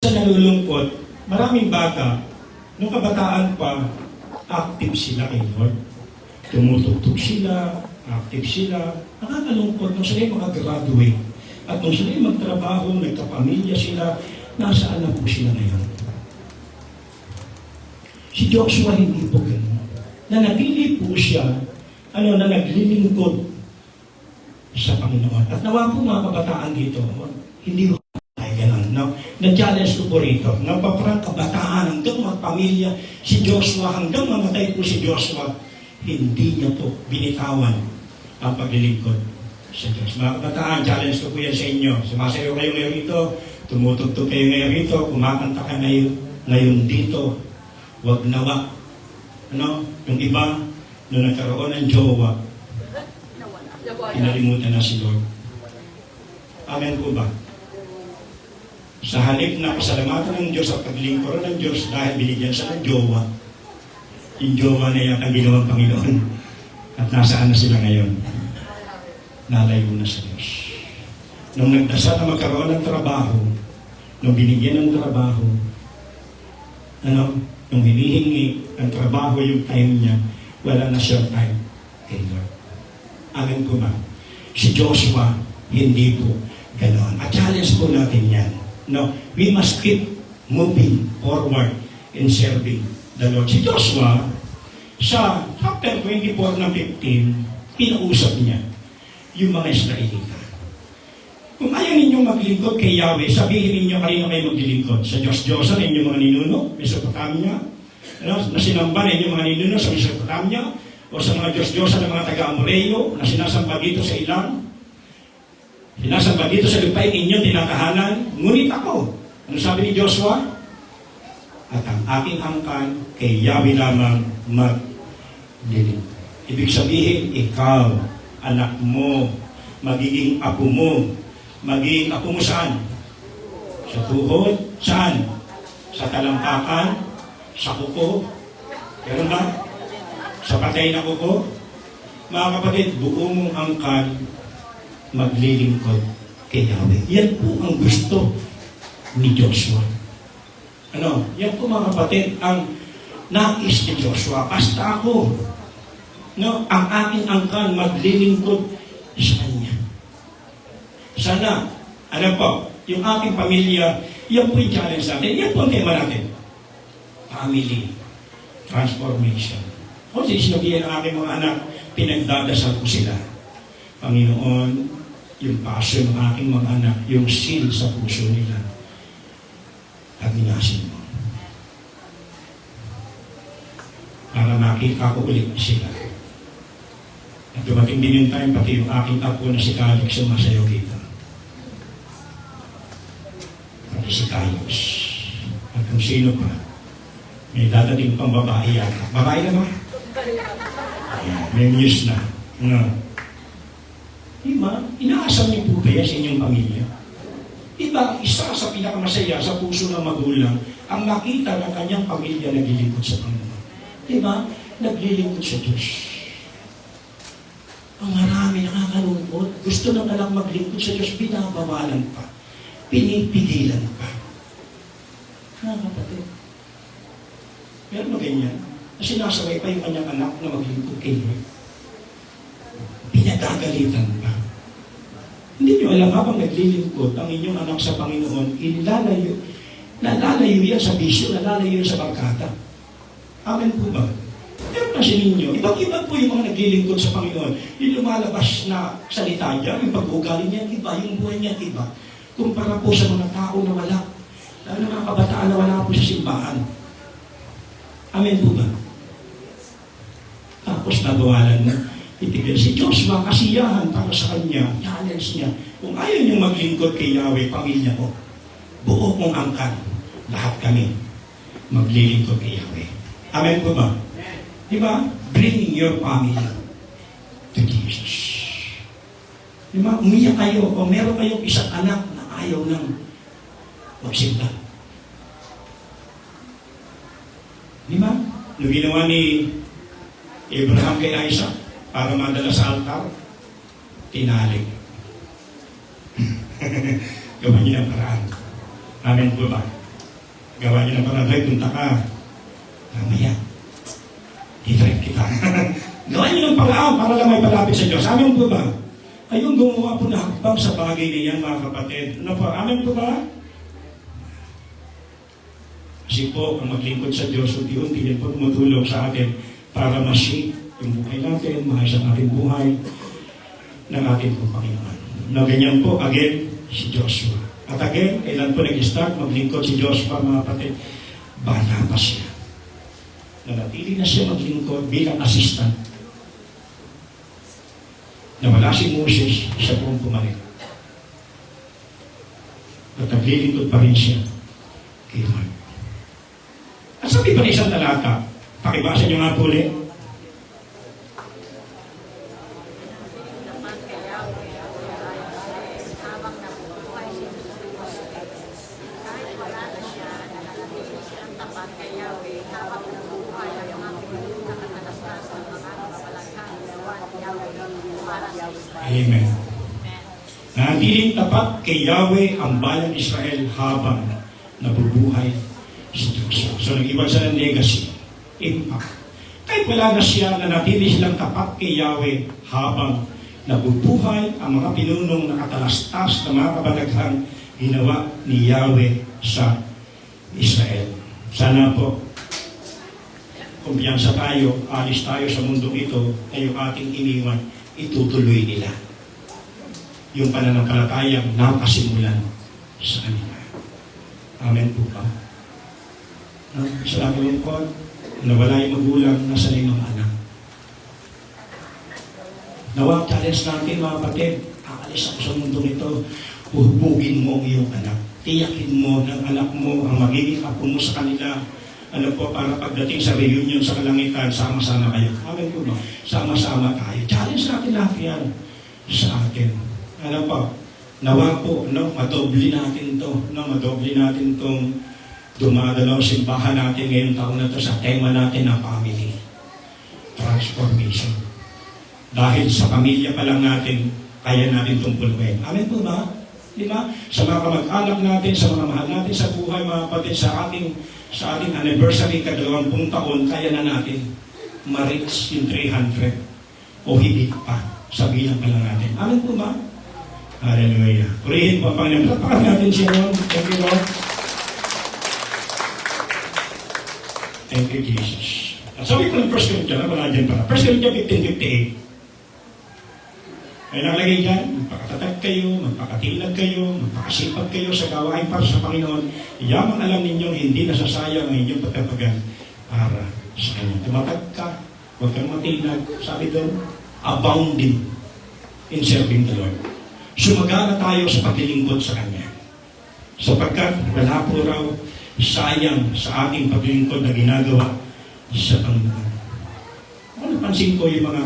Sa nalulungkot, maraming bata, nung kabataan pa, active sila kay Lord. Tumutugtog sila, active sila. Nakakalungkot nung sila yung makagraduate. At nung sila yung magtrabaho, nagkapamilya sila, nasaan na po sila ngayon? Si Joshua hindi po gano'n. Nanatili po siya, na naglilingkod sa Panginoon. At nawa po mga kabataan dito, hindi ko ay gano'n. No? Na-challenge ko po rito. Napaparang kabataan hanggang magpamilya si Joshua, hanggang mamatay po si Joshua, hindi niya po binitawan ang paglilingkod sa Diyos. Mga kabataan, challenge ko po yan sa inyo. Sumasayaw kayo ngayon rito, tumutugtog kayo ngayon rito, kumakanta ka ngayon dito. Huwag nawa. Yung iba, nung nagkaroon ng jowa, pinalimutan na si Lord. Amen po ba? Sa halip na pasalamatan ng Diyos at paglingkod ng Diyos dahil binigyan siya ng jowa, yung jowa na yan ang ginawang Panginoon. At nasaan na sila ngayon? Nalayo na sa Diyos. Nung nagdasal na magkaroon ng trabaho, nung binigyan ng trabaho, nung hinihingi ng trabaho yung time niya, wala na siyang time kay Lord. Amen po ba? Si Joshua, hindi po ganoon. At challenge po natin yan. No, we must keep moving forward in serving the Lord. Si Joshua, sa chapter 24 ng 15, kinausap niya yung mga Israelita. Kung ayaw ninyong maglingkod kay Yahweh, sabihin ninyo kanino kayo maglilingkod. Sa Diyos-Diyosan, inyong mga ninuno, Mesopotamia, na sinamba na inyong mga ninuno sa Mesopotamia, o sa mga Diyos-Diyosan ng mga taga-Amoreo, na sinasamba dito sa ilang, sinasamba dito sa lupain inyong tinatahanan, ngunit ako. Ano sabi ni Joshua? At ang aking angkan kay Yahweh lamang maglilingkod. Ibig sabihin, ikaw, anak mo, magiging apo mo. Magiging apo mo saan? Sa tuhod? Saan? Sa talampakan? Sa kuko? Pero ba? Sa patay na kuko? Mga kapatid, buo mong angkan maglilingkod kay Yahweh. Yan po ang gusto ni Joshua. Yan po mga kapatid, ang nais ni Joshua. Basta ako, ang aking angkan maglilingkod sa kanya. Sana, yung aking pamilya, yan po yung challenge natin. Yan po ang tema natin. Family transformation. Kasi sinabihan ng aking mga anak, pinagdadasal ko sila. Panginoon, yung passion ng aking mga anak, yung seal sa puso nila, pagminasin mo. Para makita ko ulit sila. At dumating din yung time, pati yung aking apo na si Calix sumasayaw dito. Pati si Kaios. At kung sino pa, may dadating pang babae yan. Babae na ba? Ayan, may news na. Diba? Inaasam niyo po kaya sa inyong pamilya? Diba, isa sa pinakamasaya sa puso ng magulang ang makita ng kanyang pamilya naglilingkod sa Panginoon. Diba? Naglilingkod sa Diyos. Ang marami nakakalungkot. Gusto na lang maglingkod sa Diyos, binabawalan pa. Pinipigilan pa. Mga kapatid. Pero na ganyan. Kasi nasaway pa yung kanyang anak na maglingkod kay Lord. Pinagagalitan pa. Hindi nyo alam, habang naglilingkod ang inyong anak sa Panginoon, nalalayo yan sa bisyo, nalalayo yan sa barkada. Amen po ba? Pero kasi ninyo, ibang-iba po yung mga naglilingkod sa Panginoon. Yung lumalabas na salita niya, yung pag-ugali niya, iba, yung buhay niya, iba. Kumpara po sa mga tao na wala. Lalo na mga kabataan na wala po sa simbahan. Amen po ba? Tapos nabawalan na. Itigil si Joshua, kasiyahan para sa kanya, challenge niya. Kung ayaw niyong maglingkod kay Yahweh, pamilya ko, buo mong angkan, lahat kami, maglilingkod kay Yahweh. Amen po ba? Diba? Bring your family to Jesus. Diba? Umiyak kayo, o meron kayong isang anak na ayaw nang magsimba. Diba? Nung ginawa ni Abraham kay Isaac, para madala sa altar, tinalig. Gawin niyo ang paraan. Amen po ba? Gawa niyo ng parang, punta ka. Mamaya. I-drive kita. Gawa niyo ng paraan para lang may palapit sa Diyos. Amin po ba? Kayong gumawa po na hakbang sa bagay na yan, mga kapatid. Ano po? Amin po ba? Kasi po, ang maglingkod sa Diyos, unti-unti yan po tumutulong sa atin para ma-shape yung buhay natin, maayos ang ating buhay ng ating Panginoon. Na ganyan po, again, si Joshua. At again, kailan po nag-start maglingkod si Joshua, mga kapatid? Bata pa siya. Nanatili na siya maglingkod bilang assistant. Nawala si Moses, siya po ang pumalit. At naglilingkod pa rin siya kay Lord. At sabi pa ng isang talata, pakibasa niyo nga po ulit. Amen. Nanatiling tapat kay Yahweh ang bayang Israel habang nabubuhay si Joshua. So nag-iwan siya ng legacy, impact. Kahit wala na siya, nanatili silang tapat kay Yahweh habang nabubuhay ang mga pinunong nakatalastas na mga kabalaghang ginawa ni Yahweh sa Israel. Sana po, kumpiyansa tayo, alis tayo sa mundong ito, ay yung ating iniwan, itutuloy nila yung pananampalatayang nakasimulan sa kanila. Amen po ba? Sa aking lingkod, nawala yung magulang, nasa na yung mga anak. Nawa, challenge natin mga kapatid, aalis ako sa mundong ito, uhubugin mo ang iyong anak. Tiyakin mo ng anak mo ang magiging apo mo sa kanila. Ano po, para pagdating sa reunion sa kalangitan, sama-sama kayo. Amen po ba? Sama-sama tayo. Challenge natin lahat yan sa atin. Ano po, nawa po, no, madoble natin to, no, madoble natin tong dumadalaw simbahan natin ngayong taon na to sa tema natin na family. Transformation. Dahil sa pamilya pa lang natin, kaya natin itong puluhin. Amen po ba? Di ba? Sa mga kamag-anak natin, sa mga mahal natin sa buhay, mga kapatid, sa ating anniversary, ka-20 taon, kaya na natin ma-reach yung 300 o higit pa sa bilang pa lang natin. Amen po ba? Hallelujah. Purihin po ang Panginoon. Pagpakas natin siya noon. Thank you, Lord. Thank you, Jesus. At sabi ko ng 1 Corinthians, wala dyan pala. 1 Corinthians 15:58. Ay nakalagay dyan, magpakatatag kayo, magpakatilag kayo, magpakasipag kayo sa gawain para sa Panginoon. Yamang alam ninyong hindi nasasayang ang inyong pagkapagan para sa Kanya. Tumatag ka, huwag kang matilag. Sabi doon, abounding in serving the Lord. Sumagana tayo sa paglilingkod sa Kanya. Sapagkat wala po raw sayang sa ating paglilingkod na ginagawa sa Panginoon. Ako napansin ko yung mga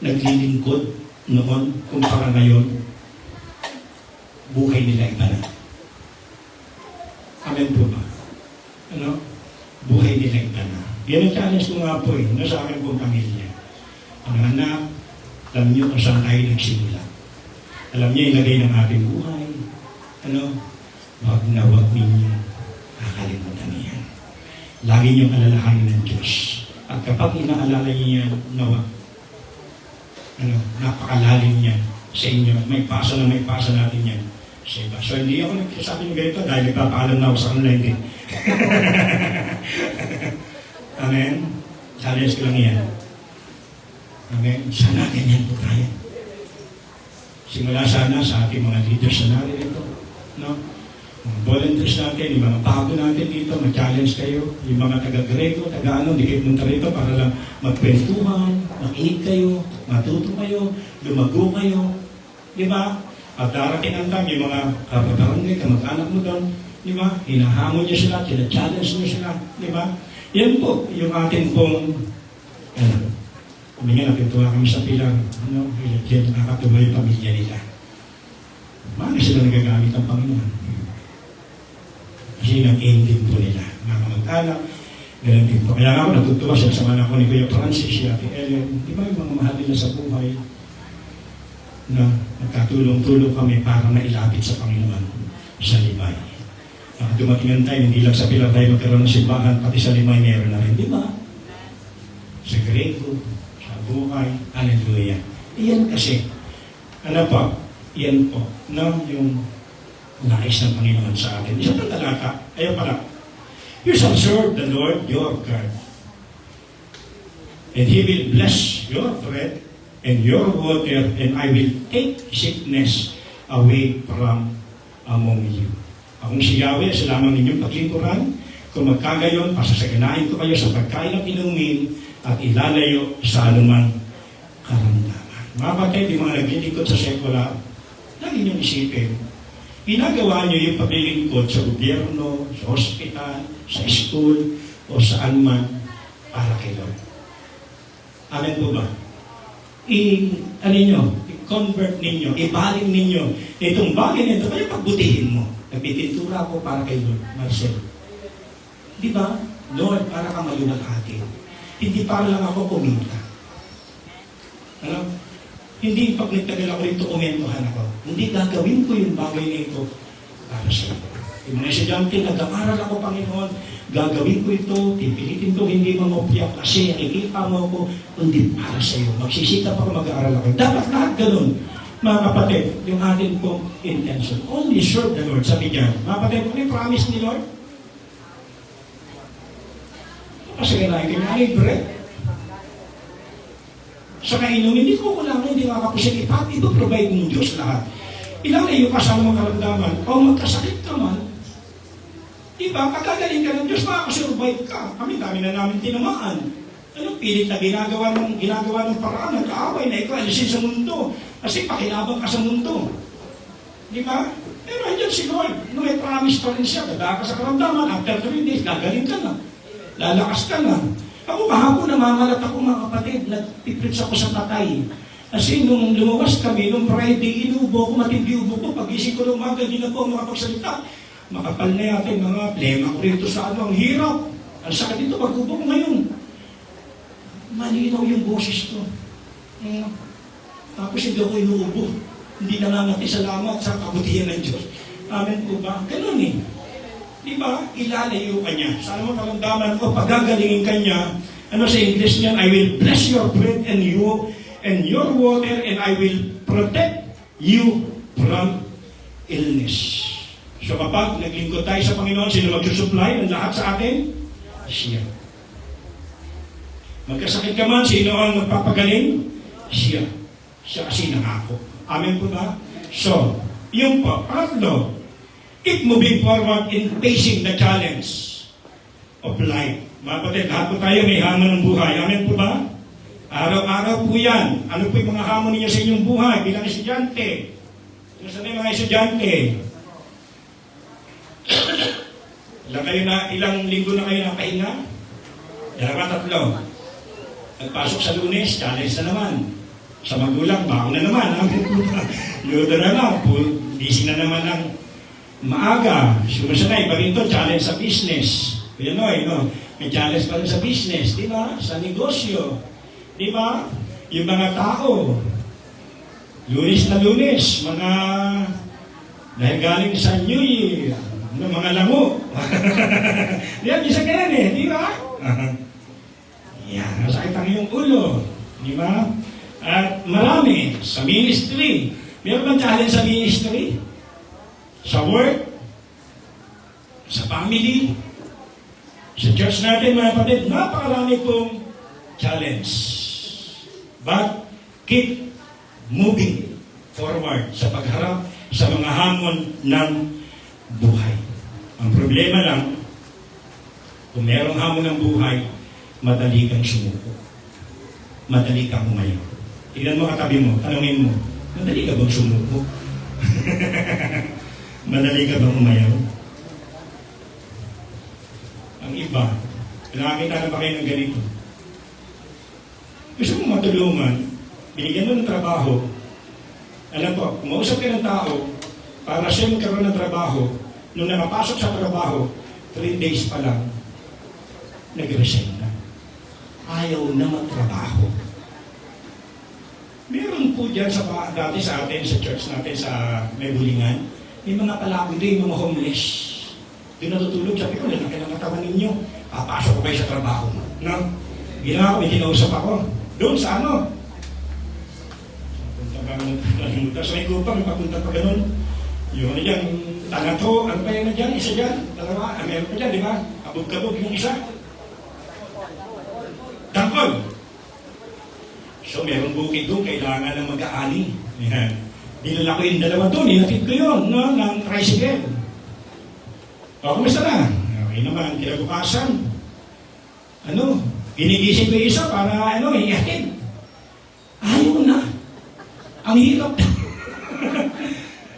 naglilingkod noon kumpara ngayon, buhay nila iba na. Amen po ba? Ano? Buhay nila iba na. Yan ang challenge ko nga po nasa akin pong pamilya. Ang anak, alam niyo kung saan tayo nagsimula. Alam niyo ilagay ng ating buhay. Ano? Wag na wag ninyo kakalimutan niya. Lagi niyong alalahanin ng Diyos. At kapag inaalala niyo yan, nawa, napakalalim niya sa inyo. May pasa natin yan sa iba. So hindi ako nagsasabi ng ganito dahil nagpapaalam na ako sa kanila hindi. Amen? Challenge ko lang yan. Amen? Sana ganyan po tayo. Simula sana sa ating mga leaders na narito. No? Mga volunteers natin, yung mga bago natin dito, mag-challenge kayo. Yung mga taga-Grego, taga-ano, di kayo punta rito para lang magkwentuhan, makinig kayo, matuto kayo, lumago kayo. Di ba? At darating ang time, yung mga kapabarangay, kamag-anak mo doon, di ba? Hinahamon niyo sila, challenge niyo sila, di ba? Yan po, yung ating pong, kumingan, napintuwa kami sa pilang, yan, nakakatuwa yung pamilya nila. Bakit sila nagagamit ang Panginoon? Kasi nag-aim din po nila, mga mag-anak, ganun din po. Kaya ako natutuwa sila sa mga ko ni Kuya Francis, si Ate Ellen, di ba yung mga mahal nila sa buhay, na nagkatulong-tulong kami para mailapit sa Panginoon sa libay. Dumating ang time, hindi lang sa Pilar tayo magkaroon ng simbahan, pati sa Limay meron na rin, di ba? Sa Grego, sa buhay, hallelujah. Iyan kasi, ano pa, iyan po, na yung nais ng Panginoon sa atin. Isa pang talata, ayaw pala, you shall serve the Lord your God, and He will bless your bread and your water, and I will take sickness away from among you. Akong si Yahweh, sa lamang ninyong paglingkuran, kung magkagayon, pasasaganahin ko kayo sa pagkain at inumin at ilalayo sa anumang karamdaman. Mga patay, di mga naglilingkod sa sekula, lagi niyong isipin, ginagawa niyo yung paglilingkod sa gobyerno, sa hospital, sa school, o saan man para kay Lord. Amen po ba? I-convert ninyo, ibaling ninyo itong bagay nito, kaya pagbutihin mo. Nagpipintura ko para kay Lord, Marcel. Di ba? Lord, para ka maluwalhati. Hindi para lang ako kumita. Ano? Hindi pag nagtagal ako dito, umentuhan ako. Hindi gagawin ko yung bagay na ito para sa iyo. Yung mga estudyante, nag-aaral ako, Panginoon, gagawin ko ito, pipilitin ko, hindi mamopyak kasi nakikita mo ako, hindi para sa iyo. Magsisita pa ako, mag-aaral ako. Dapat lahat ganun. Mga kapatid, yung atin pong intention. Only serve the Lord. Sabi niya, mga kapatid, ano yung promise ni Lord? Kasi kailangan kanya ay bread. Sa kainom, hindi ko kulangan, hindi makapusin. Ito provide ng Diyos lahat. Ilang na yung kasama ng karamdaman, o magkasakit ka man, diba, pagkagaling ka ng Diyos, makakasurvive ka. Kami, dami na namin tinamaan. Ano, pilit na ginagawa ng paraan, nag-aaway na ikaw, alisin sa mundo. Kasi pakilabang ka sa mundo. Di ba? Pero andyan si Lord. No, may promise pa rin siya. Dada ka sa karamdaman, after 3 days, gagaling ka na. Lalakas ka na. Ako kahapon, namamalat ako mga kapatid, nagpiprits ako sa tatay. Kasi nung lumabas kami, nung Friday, inubo ko, matindi ubo ko. Pag-isip ko ng umaga, hindi na po makapagsalita. Makapal na yatin mga plema ko rito sa ano, ang hirap. Ang sakit dito, pag-ubo ko ngayon. Malinaw yung boses ko. Tapos hindi ako inuubo. Hindi nangangati salamat sa kabutihan ng Diyos. Amen po ba? Ganun eh. Di ba? Ilalayo ka niya. Sana mo karamdaman ko, pagagalingin ka niya. Ano sa English niyan? I will bless your bread and your water, and I will protect you from illness. So kapag naglingkod tayo sa Panginoon, sino magsusupply ng lahat sa atin? Siya. Magkasakit ka man, sino ang magpapagaling? Siya. Siya kasi nangako. Amen po ba? So, yun po. Pangatlo, keep moving forward in facing the challenge of life. Mga kapatid, lahat po tayo may hamon ng buhay. Amen po ba? Araw-araw po yan. Ano po yung mga hamon ninyo sa inyong buhay bilang estudyante? Gusto na yung mga estudyante? Ilang linggo na kayo nakahinga? 3. Nagpasok sa Lunes, challenge na naman. Sa magulang, baon na naman. Luto na lang, busy na naman ang maaga. Sumusunay, pa rin to, challenge sa business. Pinoy, no? May challenge pa rin sa business, di ba? Sa negosyo. Di ba? Yung mga tao, Lunes na Lunes, mga dahil galing sa New Year, mga lango. Yan, isa ganyan eh, di ba? Yan, nasakit ang iyong ulo. Di ba? At marami sa ministry. Meron bang challenge sa ministry? Sa work? Sa family? Sa church natin, mga kapatid, napakarami pong challenge. But keep moving forward sa pagharap sa mga hamon ng buhay. Ang problema lang, kung merong hamon ng buhay, madali kang sumuko. Madali kang umayaw. Tignan mo katabi mo, tanungin mo, madali ka bang sumuko? Madali ka bang umayaw? Ang iba, nakakita na ba kayo ng ganito? Gusto mong matulungan, binigyan mo ng trabaho. Alam po, kumausap ka ng tao para siya magkaroon ng trabaho. Nung nakapasok sa trabaho, 3 days pa lang, nag-resign na. Ayaw na magtrabaho. Meron po dyan dati sa atin, sa church natin, sa may bulingan, may mga palawin din, mga homeless. Doon natutulog, sabi ko, lalaki ng katawan ninyo. Papasok ko kayo sa trabaho. No? Ginawa ko, may kinausap ako. Doon sa ano? Punta ba ng sa may kupang, papunta pa ganun. Yung ano dyan, Tanato, ano pa yun na dyan? Isa dyan, dalawa, meron pa dyan, di ba? Kabog-kabog yung isa. Tangkol. So, meron bukid doon, kailangan ng mag-aani. Yan. Dinala ko yung dalawa doon, inatid ko yun, no, ng tricycle. O, kumusta na? Okay naman, kinabukasan. Ano, ginigising ko yung isa para, iatid. Ayaw na. Ang hirap.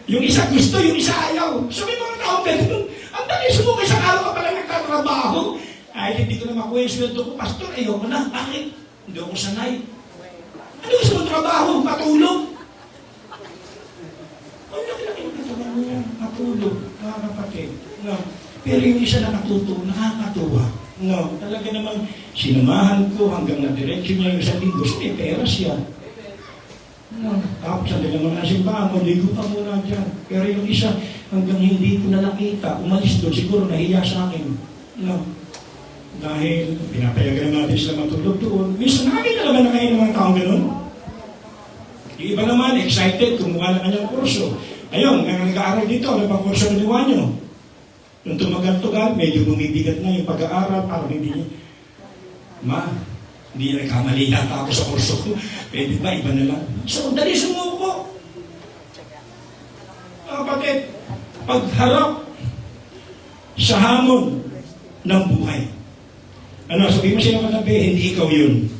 Yung isa gusto, yung isa ayaw. So, may mga tao ganun. Ang dali sumukay sa araw ka pala nagtatrabaho. Ay, hindi ko na makuha yung sweldo ko. Pastor, ayoko na. Bakit? Hindi ako sanay. Ano gusto mong trabaho? Patulog? Ang laki-laki ng trabaho niya. Patulog. Mga kapatid. No. Pero yung isa na nakakatuwa. No. Talaga namang sinamahan ko hanggang na-diretso niya yung isang linggo. So, may pera siya. No. Tapos sa dalawa na simbahan, maligo pa muna dyan. Pero yung isa, hanggang hindi ko na nakita, umalis doon, siguro nahiya sa akin. No. Dahil pinapayagan natin sila matulog doon. Minsan nakakita naman na kayo ng mga taong gano'n. Yung iba naman, excited, kumuha ng kanyang kurso. Ayun, nga nag-aaral dito, ano bang kurso na niwa nyo? Nung tumagal-tugal, medyo bumibigat na yung pag-aaral, parang hindi niya. Hindi niya nagkamali yata ako sa kurso ko. Pwede ba, iba na lang. So, dali sumuko. Kapatid, pagharap sa hamon ng buhay. Ano, sabihin mo sila katabi, hindi ikaw yun.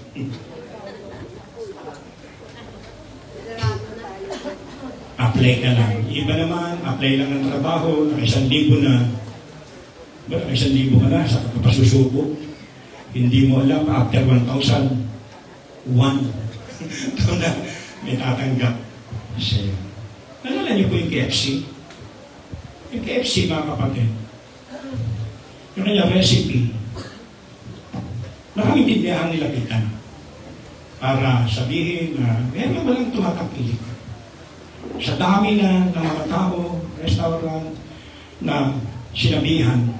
Apply ka lang. Iba naman, apply lang ng trabaho, naka 1,000 na. Ba, naka 1,000 ka na sa kapasusuko. Hindi mo alam, after 1,001, ito na, may tatanggap sa'yo. Nalala niyo po yung KFC? Yung KFC, mga kapatid, yung kanya recipe, nakaintindihan nila kita para sabihin na meron walang tumatangkilik. Sa dami na ng mga tao, restaurant, na sinabihan,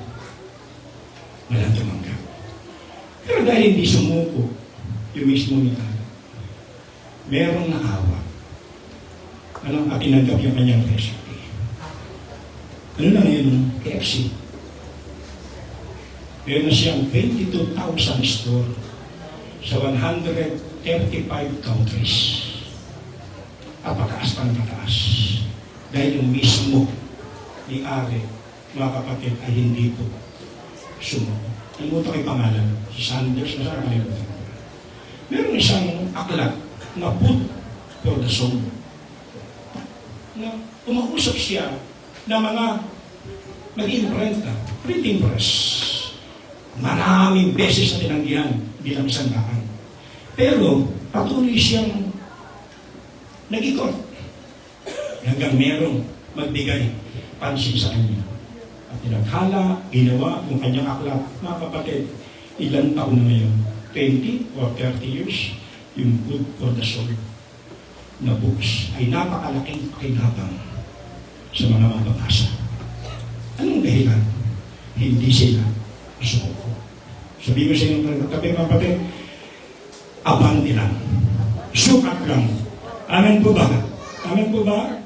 walang tumanggap. Pero dahil hindi sumuko, yung mismo nila, merong naawa. At tinanggap yung kanyang recipe. Ano na yun? KFC. Meron na siyang 22,000 store sa 135 countries. Pataas pa ng pataas. Dahil yung mismo ni Ari, mga kapatid, ay hindi po sumuko. Nalimutan ko yung pangalan. Si Sanders, masarap nalimutan ko. Meron isang aklat na put for the soul. Na umausap siya na mga mag-imprenta, printing press. Maraming beses na tinanggihan bilang sandaan. Pero patuloy siyang nag-ikot hanggang merong magbigay pansin sa kanya. At tinaghala, ginawa yung kanyang aklat. Mga kapatid, ilang taon na ngayon? 20 or 30 years? Yung Good for the Soul na books ay napakalaking pakinabang sa mga mababasa. Anong dahilan? Hindi sila sumuko. Sabihin mo sa inyong katabi, mga kapatid, abante lang. Sukat lang. Amen po ba? Amen po ba?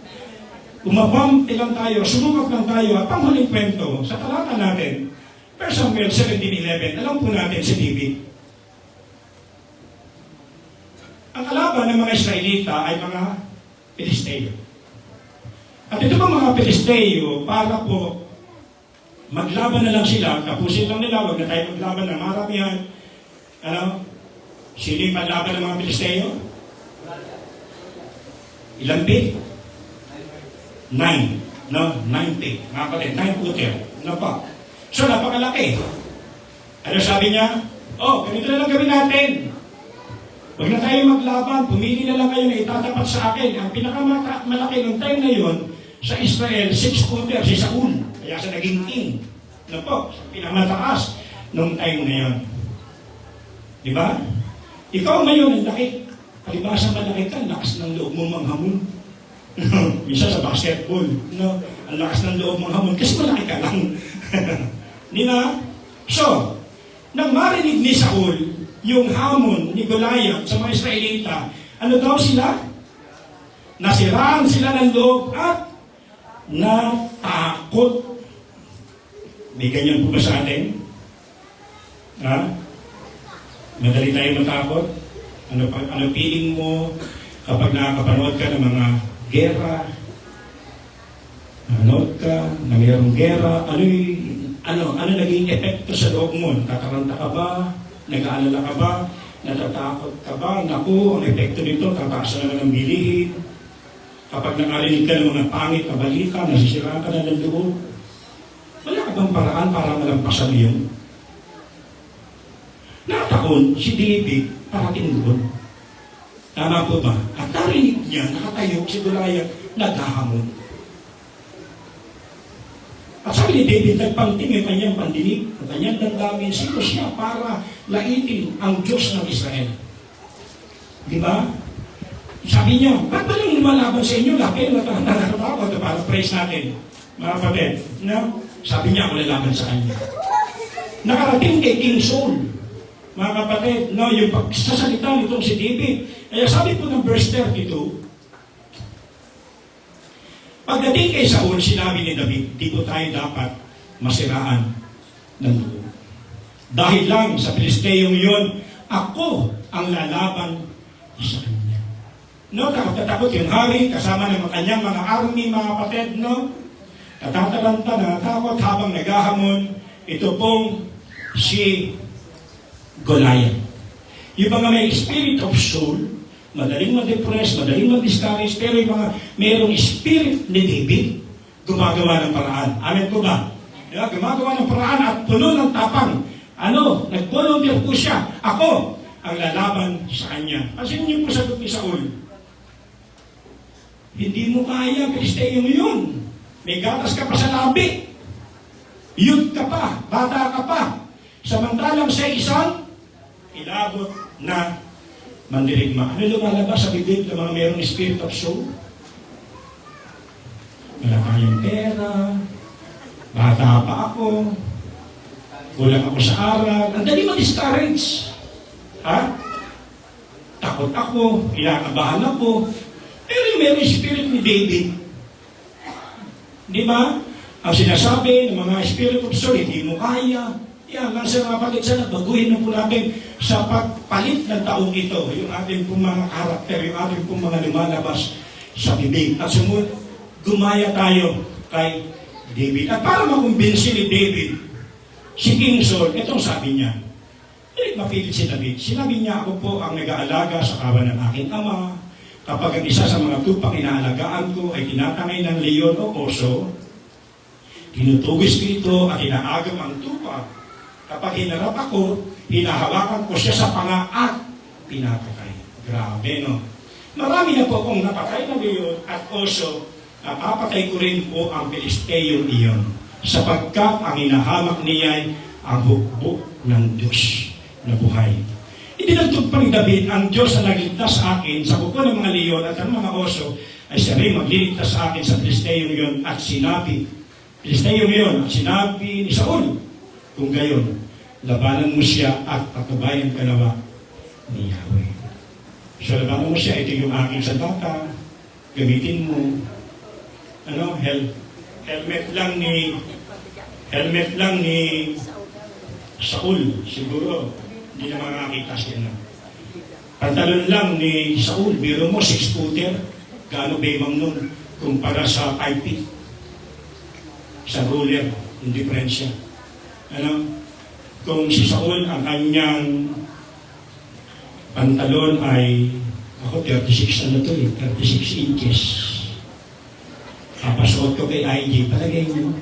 Umabante lang tayo, sumukat lang tayo. At ang huling kwento, sa talata natin, 1 Samuel 17:11, alam po natin si David. Ang kalaban ng mga Israelita ay mga Pilisteo. At ito ba mga Pilisteo, para po maglaban na lang sila, tapusin lang nila, wag na tayo maglaban ng maramihan. Ano? Sino yung panlaban ng mga Pilisteo? Ilang bit? 9. No? 90. Mga kapatid, 9 puter. Ano pa? So, napakalaki. Ano sabi niya? Oh, ganito na lang gawin natin. Huwag na tayo maglaban. Pumili na lang kayo na itatapat sa akin. Ang pinakamalaki ng time na yun, sa Israel, 6 puter, si Saul. Kaya sa naging king. Ano po? Pinamataas nung time na yun. Di ba? Ikaw ngayon, ang laki. Palibasa malaki ka, lakas ng loob mo manghamon. Minsan sa basketball, no? Ang lakas ng loob manghamon kasi malaki ka lang. Nina? So, nang marinig ni Saul yung hamon ni Goliath sa mga Israelita, ano daw sila? Nasiraan sila ng loob at natakot. May ganyan po ba sa atin? Ha? Madali tayo matakot? Ano feeling mo kapag nakakapanood ka ng mga gera? Nanood ka na mayroong gera? Ano naging epekto sa loob mo? Natataranta ka ba? Nag-aalala ka ba? Natatakot ka ba? Naku, ang epekto nito, tataas na naman ang bilihin. Kapag nakarinig ka ng mga pangit na balita, nasisiraan ka na ng loob. Wala ka bang paraan para malampasan yun? Nakataon, si David, parating doon. Tama po ba? At narinig niya, nakatayo si Goliath, naghahamon. At sabi ni David, nagpangting ang kanyang pandinig, ang kanyang damdamin, sino siya para laitin ang Diyos ng Israel? Di ba? Sabi niya, ba't ba lang lumalaban sa inyo? Laki, natatakot para praise natin. Mga kapatid, no? Sabi niya, ako lalaban sa kanya. Nakarating kay King Saul. Mga kapatid, no, yung pagsasalita nitong si David. Kaya sabi po ng verse 32, pagdating kay Saul, sinabi ni David, di po tayo dapat masiraan ng loob. Dahil lang sa Pilisteyong yun, ako ang lalaban sa kanya. No, takot yung hari, kasama ng kanyang mga army, mga kapatid, no? Natatalanta, natatakot habang naghahamon, ito pong si Goliath. Yung mga may spirit of soul, madaling ma-depress, madaling ma-discourage, pero yung mga mayroong spirit ni David, gumagawa ng paraan. Amen po ba? Diba? Gumagawa ng paraan at puno ng tapang. Nag-volunteer po siya. Ako ang lalaban sa kanya. Kasi yun yung sagot ni Saul. Hindi mo kaya, Pilisteo mo yun. May gatas ka pa sa labi. Youth ka pa, bata ka pa. Samantalang sa isang ilabot na mandirigma. Ano lumalabas sa bibig ng mga mayroong spirit of soul? Wala kayong pera, bata pa ako, kulang ako sa aral, ang dali ma-discourage. Ha? Takot ako, kinakabahan ako. Pero yung mayroong spirit ni David, di ba? Ang sinasabi ng mga spirit of soul, hindi mo kaya. Yan, lang sa mga kapatid, sana baguhin na po natin sa pagpalit ng taong ito, yung ating pong mga karakter, yung ating pong mga lumalabas sa bibig. At sumunod, gumaya tayo kay David. At para makumbinsi ni David, si King Saul, itong sabi niya, mapilit si David. Sinabi niya, ako po ang nag-aalaga sa kawan ng aking ama. Kapag ang isa sa mga tupang inaalagaan ko ay tinatangay ng leon o oso, tinutugis ko ito at inaagam ang tupa. Kapag hinarap ako, hinahawakan ko siya sa panga at pinapatay. Grabe, no? Marami na po kung napatay na leon at oso, napapatay ko rin po ang Pilisteyong iyon. Sapagkat ang hinahamak niya ay ang hukbo ng Diyos na buhay. Idinagtog pa ni David, ang Diyos na nagligtas sa akin sa buko ng mga leon at ang mga oso, ay siya rin magliligtas sa akin sa Pilisteyong iyon at sinabi, Pilisteyong iyon at sinabi ni Saul, kung gayon, labanan mo siya at patubayan ka nawa ni Yahweh. So labanan mo siya, ito yung aking sandata, gamitin mo, helmet lang ni Saul, siguro, hindi na makakita siya na. Pantalon lang ni Saul, biro mo, 6-footer, gaano bemang nun, kumpara sa 5 feet. Sa ruler, yung diferensya. Kung si Saul, ang kanyang pantalon ay, ako 36 36 inches. Papasuot ko kay IG, palagay niyo.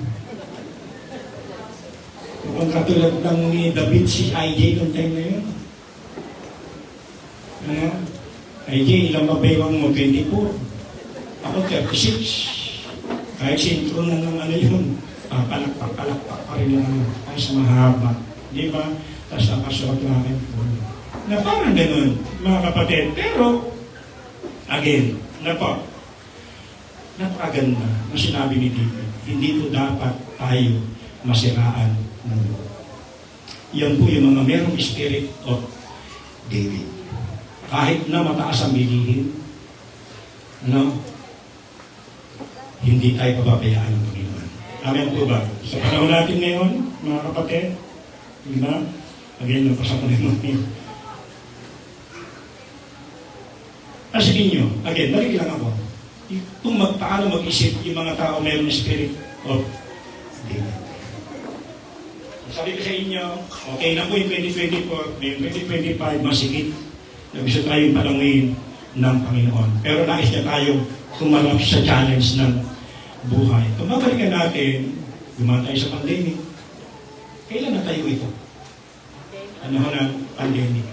Kung katulad ng ni David si IJ noong time na yun. IJ, ilang mabaywang mo? 24. Ako 36. Kahit sintro na ng yun. Palakpak pa rin lang. Ay, sa mahaba. Di ba? Tapos nakasuot ng aking pulo. Na parang ganun, mga kapatid. Pero, again, napakaganda na sinabi ni David. Hindi po dapat tayo masiraan Yan po yung mga merong spirit of David. Kahit na mataas ang bilihin, hindi tayo pababayaan ng Panginoon. Amen po ba? Sa panahon natin ngayon, mga kapatid, again, napasa ko na yung sabihin nyo, again, balik lang ako. Kung paano mag-isip yung mga tao mayroong spirit of David. Sabi ko sa inyo, okay na po yung 2024, yung 2025, masigit na gusto tayong palangin ng Panginoon. Pero nais na tayo kumarap sa challenge ng buhay. Kung mabalikan natin, gumawa tayo sa pandemic. Kailan na tayo ito? Ano ho ng pandemic?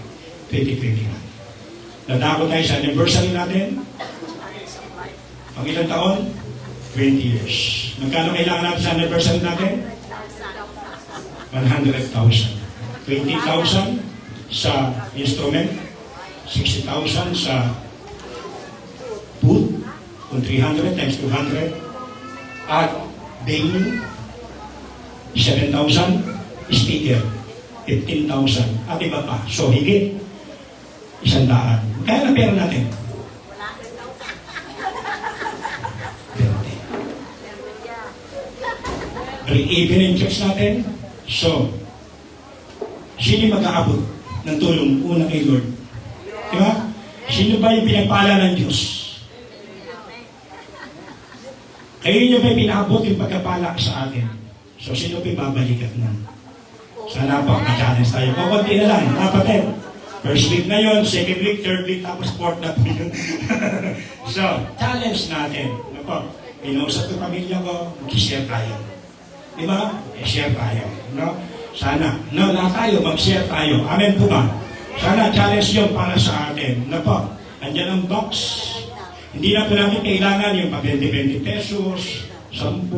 2021. Nadako tayo sa anniversary natin. Pang ilang taon? 20 years. Magkano kailangan natin sa anniversary natin? 100,000. 20,000 sa instrument. 60,000 sa food. Kung 300 times 200. At venue. 7,000. Speaker. 15,000. At iba pa. So, higit 100. Kaya na pera natin? 20. Break-even in church natin. So, sino mag-aabot ng tulong una kay Lord? Diba? Sino ba yung pinagpala ng Diyos? Kayo nyo ba yung pinaabot yung pagkapala sa atin? So, sino ba yung babalikat na? Sana po, ka-challenge tayo. Kukunti na lang, kapatid. First week na yun, second week, third week, tapos fourth na po yun. So, challenge natin. Ano po? Pinausap ko pamilya ko, mag-share tayo. Diba? Share tayo. No? Sana. No, lahat tayo, mag-share tayo. Amen po ba? Sana challenge yun para sa atin. Ano po? Andyan ang box. Hindi na po natin kailangan yung pa-20 pesos, 10,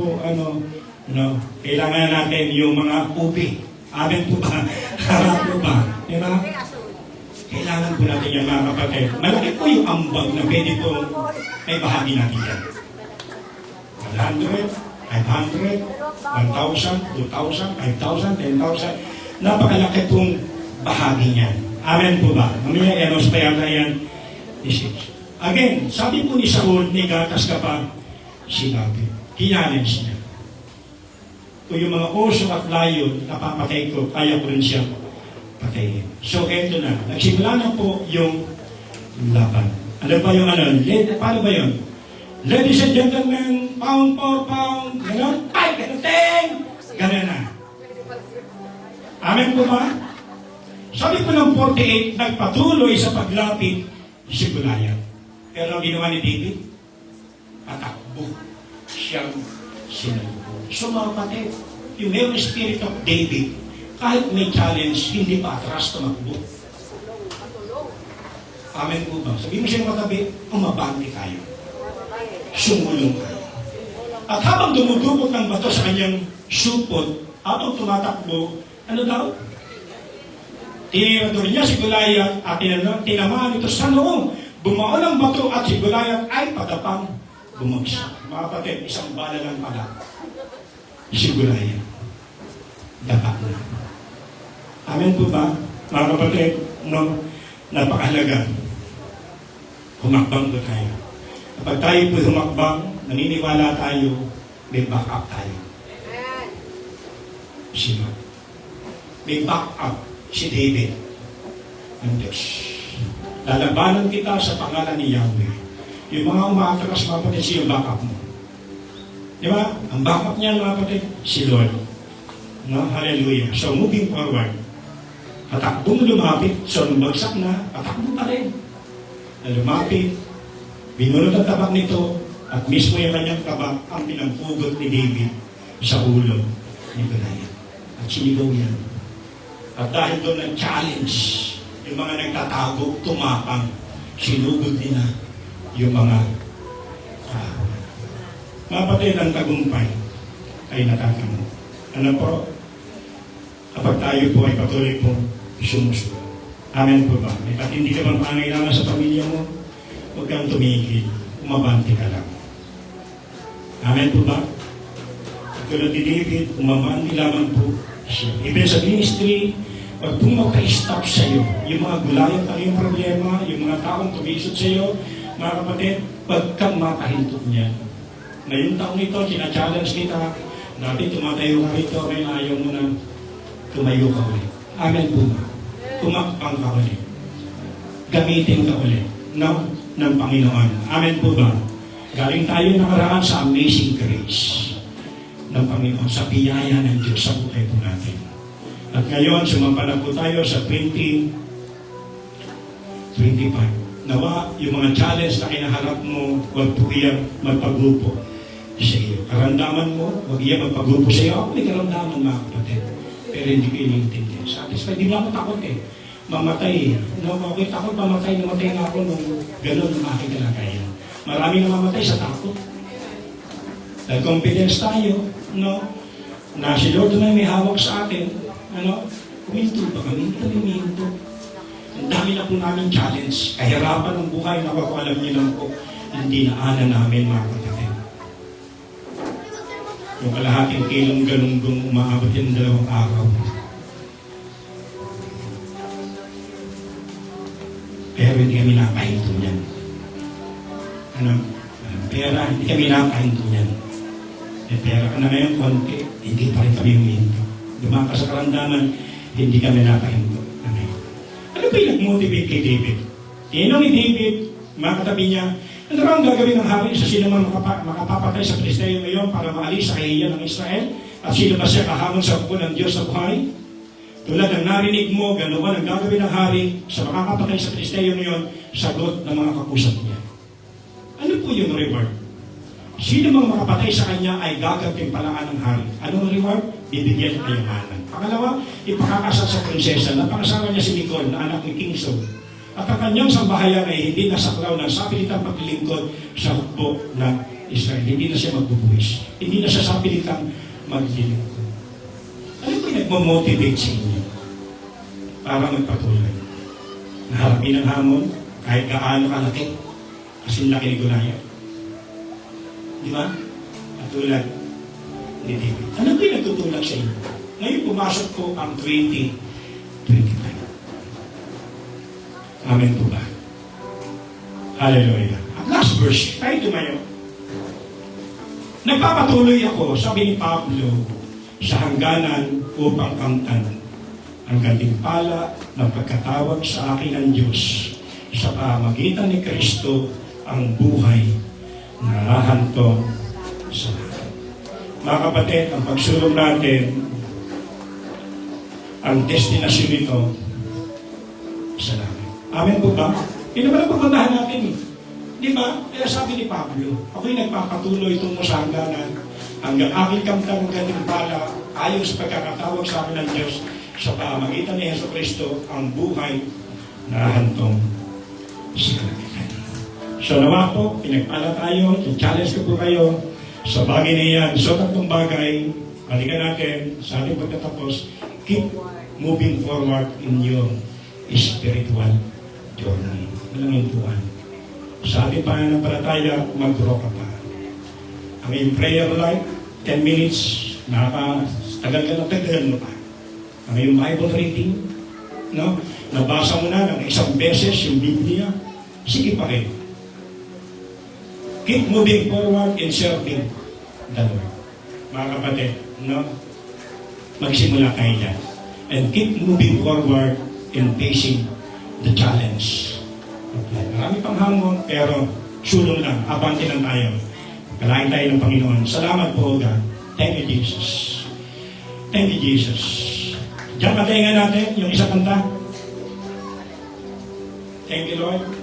no? Kailangan natin yung mga upi. Amen po ba? Harap po ba? Diba? Kailangan po natin yan, mga kapatid. Malaki po yung ambag na pwede po ay bahagi natin yan. 100, 500, 1,000, 2,000, 5,000, 10,000. Napakalaki pong bahagi niyan. Amen po ba? Mamaya eros pa yata yan. Again, sabi po ni Saul, ni gatas ka pa, sinabi. Kinalens niya. Kung yung mga oso at layon, napapatay ko, kaya ko rin siya patayin. So, eto na. Nagsimula na po yung laban. Ano ba yung paano ba yun? Ladies and gentlemen, pound for pound, gano'n, ay, gano'n, gano'n na. Amen po ba? Sabi ko ng 48, nagpatuloy sa paglapit si Goliath. Pero ang ginawa ni David, patakbo siyang sinalubong. So mga kapatid, yung mayroong spirit of David, kahit may challenge, hindi pa atras tumakbo. Amen po ba? Sabi mo siya matabi, umabante tayo. Sumulong tayo. At habang dumudukot ng bato sa kanyang supot, habang tumatakbo, ano daw? Tinirador niya si Goliath at tinamaan ito sa noong. Bumaon ang bato at si Goliath ay patapang bumagsak. Mga kapatid, isang bala lang pala. Si Goliath. Dapat na. Amen po ba? Mga kapatid, no? Napakahalaga. Humakbang po tayo. Kapag tayo po humakbang, naniniwala tayo, may backup tayo. Sino? May backup si David ng Diyos. Lalabanan kita sa pangalan ni Yahweh. Yung mga umaatras, mga kapatid, siya yung backup mo. Di ba? Ang backup niya, mga kapatid, si Lord. No? Hallelujah. So, moving forward, patakbong lumapit, so lumagsak na, patakbo pa rin. Na lumapit, binulot ang tabak nito, at mismo yung kanyang tabak ang pinagpugot ni David sa ulo ni Goliath. At sinigaw yan. At dahil doon ang challenge, yung mga nagtatago, tumapang, sinugod nila yung mga kapatid ng tagumpay ay natatamo. Ano po? Kapag tayo po ay patuloy po sumusunod. Amen po ba? At hindi ka bang pangailangan sa pamilya mo, huwag kang tumigil, umabante ka lang. Amen po ba? Tulad ni David, umabante lamang po Even sa ministry, pag pong magka-stop sa'yo, yung mga gulayan ang iyong problema, yung mga taong tumisod sa'yo, mga kapatid, pag kang makahinto niyan. Ngayong taong ito, challenge kita, dati tumatayo ka rito, ngayon ayaw mo na tumayo ka ulit. Amen po ba? Tumakpang ka ulit. Gamitin ka ulit ng Panginoon. Amen po ba? Galing tayo nakaraan sa amazing grace ng Panginoon, sa biyaya ng Diyos sa buhay po natin. At ngayon, sumampala po tayo sa 2025. Nawa, yung mga challenge na kinaharap mo, huwag po iyang magpagrupo sa iyo. Karamdaman mo, huwag iyang magpagrupo sa iyo. Ako may karamdaman, mga kapatid. Pero hindi ko iniintindihan. Satisfied, hindi na ako takot eh. Mamatay. No, okay, takot mamatay. Namatay na ako nung gano'n ang aking kalagayan. Marami na mamatay sa takot. Dahil confidence tayo, no? Na si Lord na may hawak sa atin, ano? Huminto ba kami? Hindi kami huminto. Ang dami na po namin challenge. Kahirapan ng buhay, alam niyo lang po, hindi naanan namin, mga kapatid. Yung kalahating kilong galunggong umaabot yung 2 araw. Pero hindi kami napahinto niyan. Ano? Pera, hindi kami napahinto niyan. Pera ka na ngayon, konti, hindi pa rin kami huminto. Dumaan ka sa karamdaman, hindi kami napahinto. Ano ba yung nag-motivate kay David? Tinanong ni David, mga katabi niya, ano raw ang gagawin ng hari sa sino man makapapatay sa Filisteo ngayon para maalis sa kahihiyan ng Israel? At sino ba siya kahamon sa puso ng Diyos sa buhay? Tulad ng narinig mo, ganoon ang gagawin ng hari sa makakapatay sa Filisteo ngayon, sagot ng mga kakusap niya. Ano po yung reward? Sino mang makapatay sa kanya ay gagantimpalaan ng hari. Anong reward? Bibigyan ng kayamanan. Pangalawa, ipakakasal sa prinsesa. Napakasawa niya si Nicole na anak ni King Saul. At ang kanyang sambahayan ay hindi nasaklaw ng sapilitang paglilingkod sa hukbo ng Israel. Hindi na siya magbubuhis. Hindi na siya sapilitang maglilingkod. Ano po yung nagmamotivate sa inyo? Para magpatuloy. Naharapin ang hamon, kahit gaano kalaki. Kasi laki ni Goliath. Di ba? Katulad ni David. Ano ba yung nagtutulak sa inyo? Ngayon pumasok po ang 2025. Amen po ba? Hallelujah. At last verse, tayo tumayo. Nagpapatuloy ako, sabi ni Pablo, sa hangganan upang kamtan ang gantimpala ng pagkatawag sa akin ng Diyos sa pamagitan ni Kristo ang buhay na rahantong sa lahat. Mga kapatid, ang pagsulong natin, ang destinasyon nito sa langit. Amen po ba? Yun naman ang pagpuntahan natin eh. Di ba? Kaya sabi ni Pablo, ako'y nagpapatuloy tungo sa hangganan hanggang aking kamtan ng gantimpala ayon sa pagkakatawag sa akin ng Diyos sa pamagitan ni Yesu Kristo ang buhay na hantong sa kalangitan. So nawa po, pinagpala tayo, challenge ko po kayo sa bagay na yan. So tatlong bagay, balikan natin sa ating pagtatapos, keep moving forward in your spiritual journey. Walang hintuan. Sa ating pananampalataya, mag-grow ka pa. Ang iyong prayer life, 10 minutes, tagal ka na tagal mo pa. Ang iyong Bible reading, no? Nabasa mo na ng isang beses yung Biblia, sige pa rin. Keep moving forward in serving the Lord. Mga kapatid, no? Magsimula kayo dyan. And keep moving forward in facing the challenge. Okay. Marami pang hamon, pero sulong lang. Abante lang tayo. Kalahin tayo ng Panginoon. Salamat po, God. Thank you, Jesus. Thank you, Jesus. Diyan matahingan natin yung isa kanta. Thank you, Lord.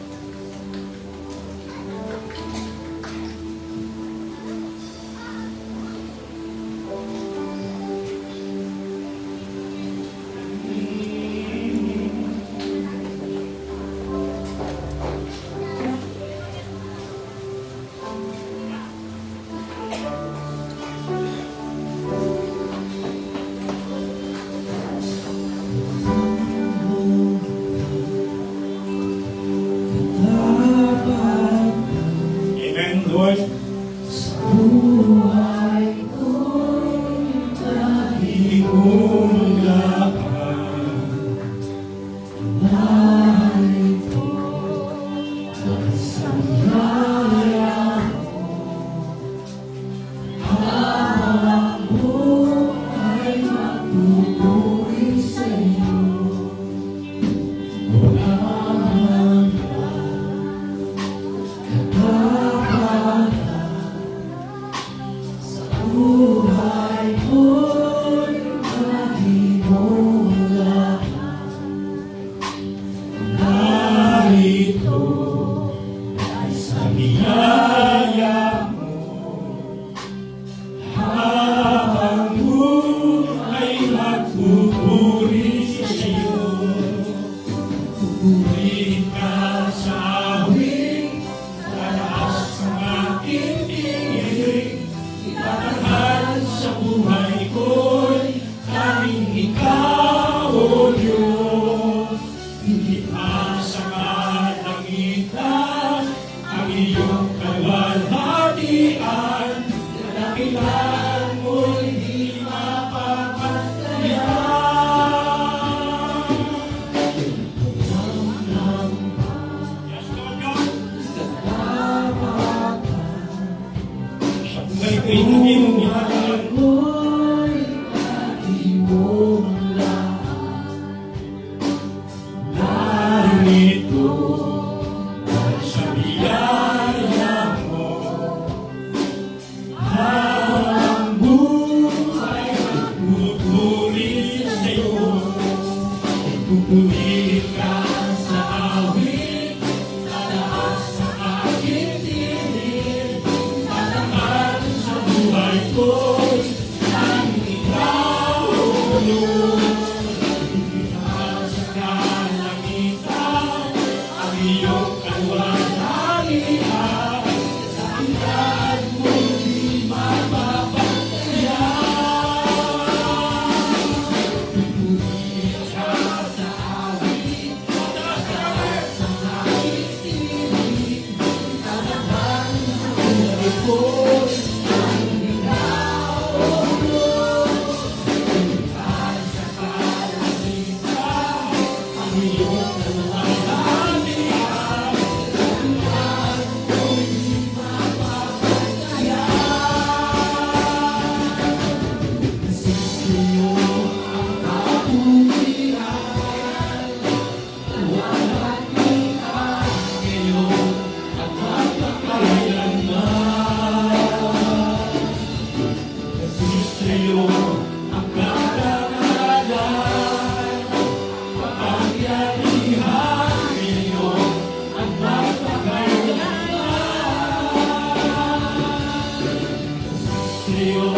Pupurihin ka sa awit, tataas sa aking tinig, tatahan sa buhay ko'y tanging ikaw, O Lord. Ikaw sa kalangitan, ang iyong kalwalhatian, dakilan mo'y di mapapagpayan. Pupurihin ka sa awit, tataas sa aking tinig, tatahan sa buhay ko'y tanging ikaw, O Lord. Ikaw sa kalangitan, ang iyong kalwalhatian, dakilan mo'y di mapapagpayan. Kasi sa'yo ang kapulihan, kalwalhatian, ngayon at magpakailanman. Kasi sa'yo ang karangalan, kapangyarihan, ngayon at magpakailanman. Sa'yo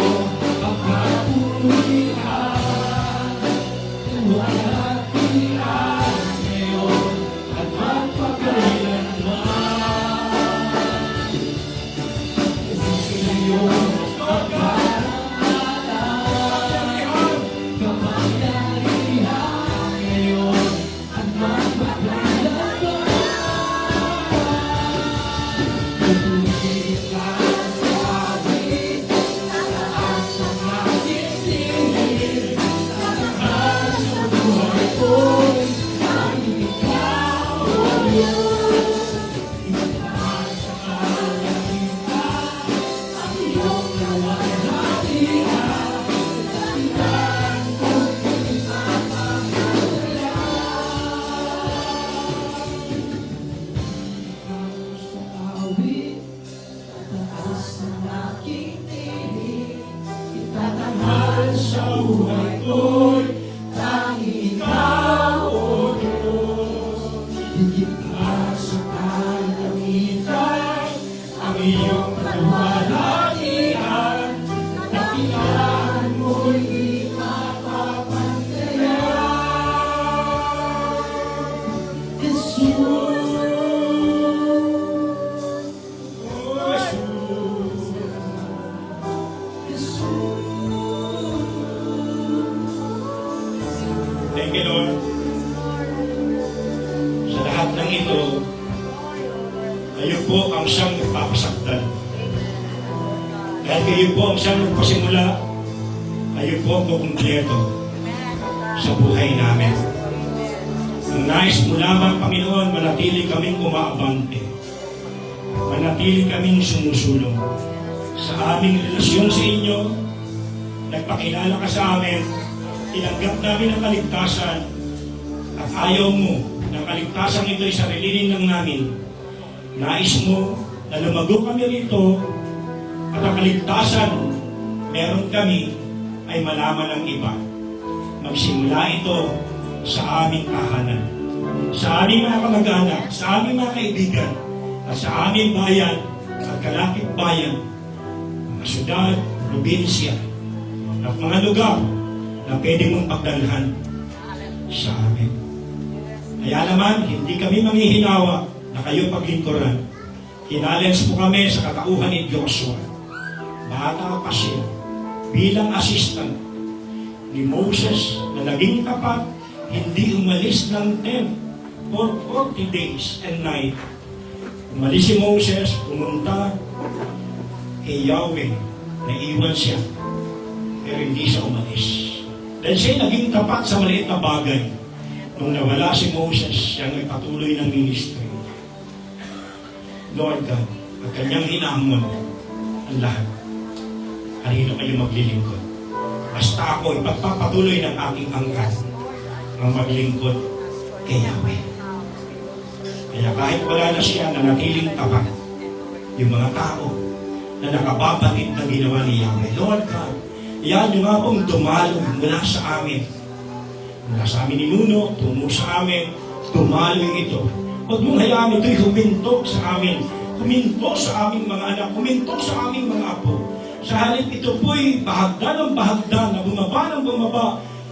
ang kapulihan, kalwalhatian, ngayon at magpakailanman. Kasi sa'yo ang karangalan, kapangyarihan, ngayon at magpakailanman. Pupurihin ka sa awit, tataas ang aking tinig, tatahan sa buhay ko'y tanging ikaw, O Lord. Ikaw sa kalangitan, ang iyong kalwalhatian, dakilan mo'y di mapapagpayan. Ikaw sa awit, tataas ang aking tinig, itatahan sa buhay ko'y tanging ikaw, O Diyos. Higit pa sa kalangitan, ang iyong kalwalhatian, dakilan mo'y di mapapagpayan. Jesus, oh Jesus, Jesus. Thank you, Lord. Sa lahat ng ito, kayo po ang siyang nagpapasaktan. Dahil kayo po ang siyang nagpasimula, kayo po ang kukumpleto sa buhay namin. Ang nais mo lamang, Panginoon, manatili kaming umaabante. Manatili kaming sumusulong sa aming relasyon sa inyo. Nagpakilala ka sa amin, tinanggap namin ang kaligtasan, at ayaw mo na kaligtasan ito'y sarilinin lang namin. Nais mo na lumago kami rito, at ang kaligtasan meron kami ay malaman ng iba. Magsimula ito sa aming tahanan, sa aming mga kamag-anak, sa aming mga kaibigan, at sa aming bayan at kalapit bayan, mga syudad, probinsya, at mga lugar na pwede mong pagdalhan sa amin. Kaya naman, hindi kami manghihinawa na kayo paglingkuran. Kinalens mo kami sa katauhan ni Joshua. Bata pa siya, bilang assistant ni Moses na naging tapat, hindi umalis ng tent for 40 days and night. Umalis si Moses, pumunta kay Yahweh, naiwan siya, pero hindi siya umalis. Dahil siya naging tapat sa maliit na bagay. Nung nawala si Moses, siya nagpatuloy ng ministry. Lord God, at kanyang hinamon ang lahat. Kanino kayo maglilingkod? Basta ako ipagpapatuloy ng aking angkat ang maglingkod kay Yahweh. Kaya kahit wala na siya, nanatiling tapat yung mga tao na nakababatid na ginawa ni Yahweh. Lord God, yan yung nga pong dumalo mula sa amin Mula sa amin ninuno, tungo sa amin, tumaling ito. Huwag mong hayaan ito'y huminto sa amin. Huminto sa aming mga anak, huminto sa aming mga apo. Sa halip ito po'y bahagdan ng bahagdan, na bumaba ng bumaba,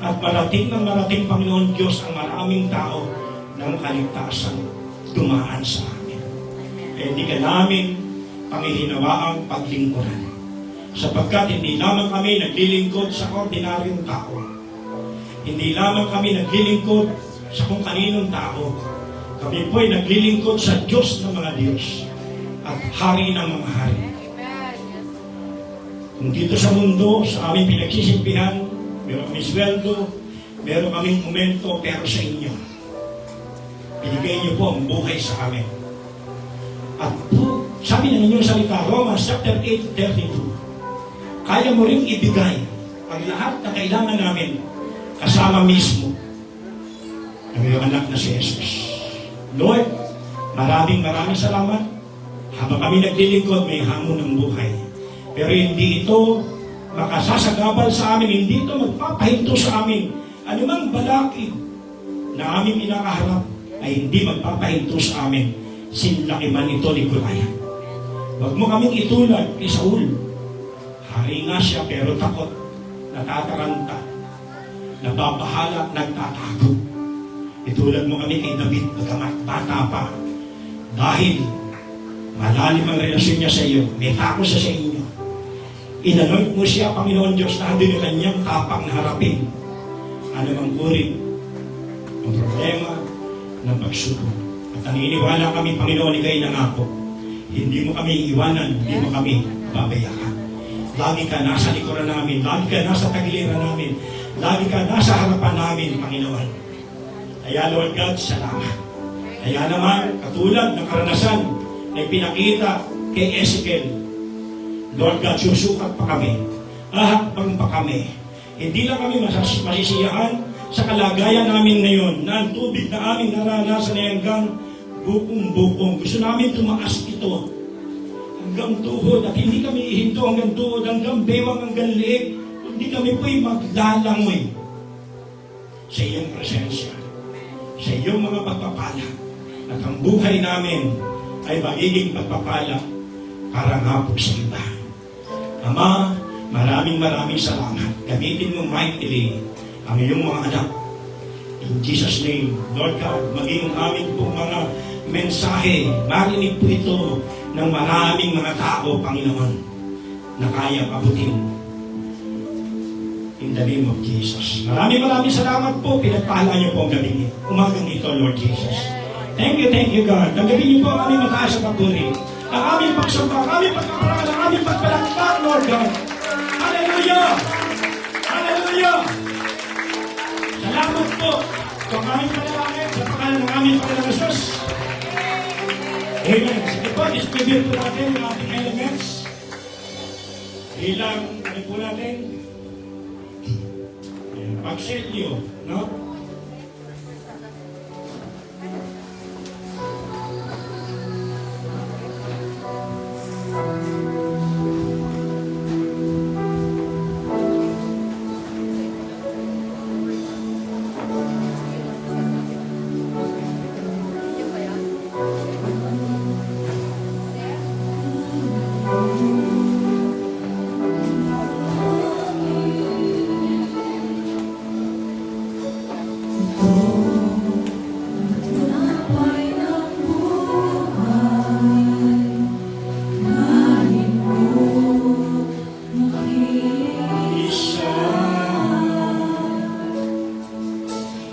at marating ng marating, Panginoon Diyos, ang maraming tao ng kaligtasan dumaan sa amin. Kaya hindi ka namin pangihinawaang paglingkuran. Sapagkat hindi lamang kami naglilingkod sa ordinaryong tao. Hindi lamang kami naglilingkod sa kung kaninong tao. Kami po'y naglilingkod sa Diyos ng mga Diyos at Hari ng mga Hari. Kung dito sa mundo, sa aming pinagsisilbihan, meron kami sweldo, meron kaming momento, pero sa inyo, binigay niyo po ang buhay sa amin. At po, sabi ng inyong salita, Romans chapter 8:32, kaya mo rin ibigay ang lahat na kailangan namin kasama mismo ng iyong anak na si Jesus. Lord, maraming salamat. Habang kami naglilingkod, may hamon ng buhay. Pero hindi ito makasasagabal sa amin, hindi ito magpapahinto sa amin. Anumang balakid na aming inakaharap ay hindi magpapahinto sa amin. Sinlaki man ito ni Goliath. Huwag mo kaming itulad kay Saul. Hari nga siya pero takot, natataranta, nababahala, nagtatago. Itulad mo kami kay David, bagamat bata pa. Dahil malalim ang relasyon niya sa iyo, may takot siya sa inyo. Inanoint mo siya, Panginoon Diyos, na hindi na kanyang tapang na harapin anumang uri ang problema ng pagsubok. At naniniwala kami, Panginoon, ikay nangako. Hindi mo kami iiwanan, hindi mo kami babayaan. Lagi ka nasa likuran namin, lagi ka nasa tagiliran namin, lagi ka nasa harapan namin, Panginoon. Kaya, Lord God, salamat. Kaya naman, katulad ng karanasan na ipinakita kay Ezekiel, Lord God, susukat pa kami. Ahakbang pa kami. Hindi lang kami masisiyahan sa kalagayan namin ngayon na ang tubig na aming naranasan ay hanggang bukong-bukong. Gusto namin tumaas ito hanggang tuhod at hindi kami ihinto hanggang tuhod, hanggang bewang, hanggang liig. Hindi kami po'y maglalangoy sa iyong presensya, sa iyong mga pagpapala. At ang buhay namin ay magiging pagpapala para nga po sa iba. Ama, maraming salamat. Gamitin mo mightily ang iyong mga anak. In Jesus' name, Lord God, maging aming pong mga mensahe, marinig po ito ng maraming mga tao, Panginoon, na kaya pabutin. In the name of Jesus. Maraming salamat po. Pinagpahala niyo po ang gabi niyo. Umagang ito, Lord Jesus. Thank you, God. Ang gabi niyo po ang aming mataas sa papuri. Ang aming pagsamba, ang aming pagkaparangal, ang aming pagpalakpak, Lord God. Hallelujah! Hallelujah! Salamat po sa aming panalangin, sa pangalan ng aming Panginoong Jesus. Amen. Sige po, distribute po natin ang ating elements. Bilang, ano po natin? Pagselyo, no?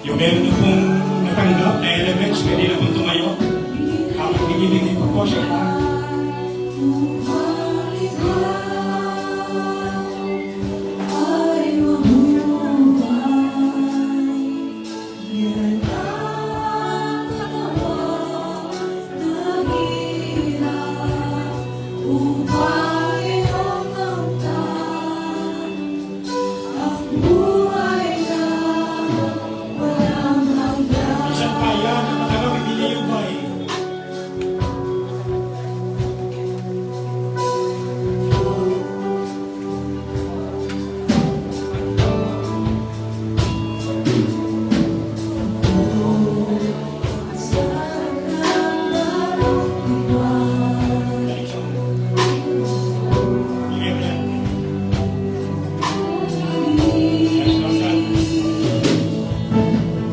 Yung meron na pong natanggap na elements, pwede na pong tumayo. Kapag binibigay ko po siya.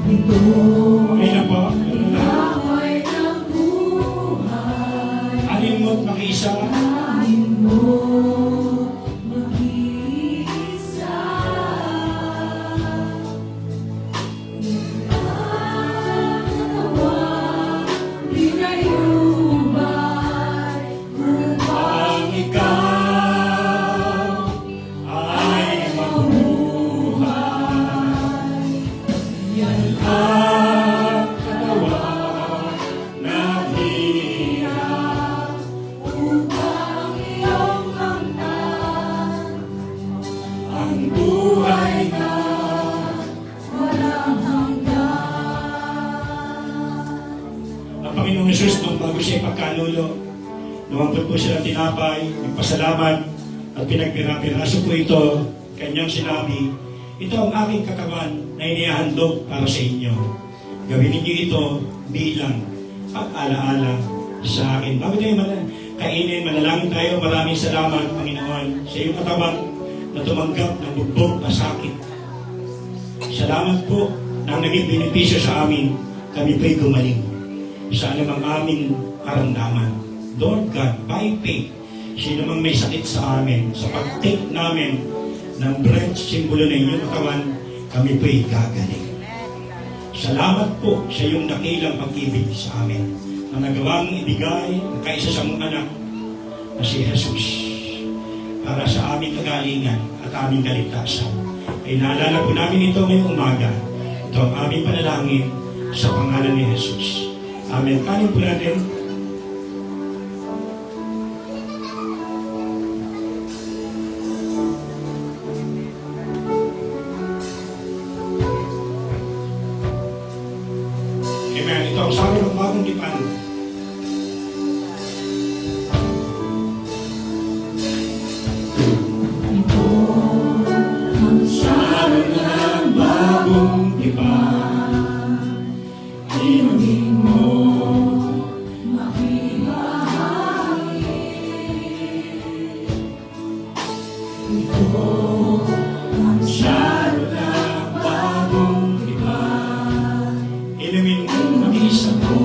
Okay na po? Laway ng buhay, Alin mo't makiisa, alin mo mag-iisa. Natawa, di na iubay, upang ang ikaw ay mabuhay. yan Ang katawan ng hirap, upang iyong hamdan. ang buhay na Walang hanggan. ang Panginoong Yesus nung bago siya ipagkanulo, lumampot po siya ng tinapay, nagpasalamat at pinagpira-piraso po ito, kanyang sinabi, ito ang aking katawan na inihahandog para sa inyo. Gawin ninyo ito bilang pag-alaala sa akin. Bago tayo kainin, manalangin tayo. Maraming salamat, Panginoon, sa iyong katawan na tumanggap ng bugbog pasakit. Salamat po na ang naging benepisyo sa amin, kami po'y gumaling sa anumang aming karamdaman. Lord God, by faith, sino mang may sakit sa amin, sa pag-take namin ng bread, simbolo ng inyong katawan, kami po'y gagaling. Salamat po sa iyong dakilang pag-ibig sa amin na nagawang ibigay ang kaisa sa mong anak na si Jesus para sa aming kagalingan at aming kaligtasan. Ay naalala po namin ito ngayong umaga. Ito ang aming panalangin sa pangalan ni Jesus. Amen. Kanin po natin. Amen. Ito ang sabi ng bagong tipan. Ito ang Sabi ng bagong tipan. inumin mo, makibahagi. Ito ang Sabi ng bagong tipan. Inumin mo mag-isa mo.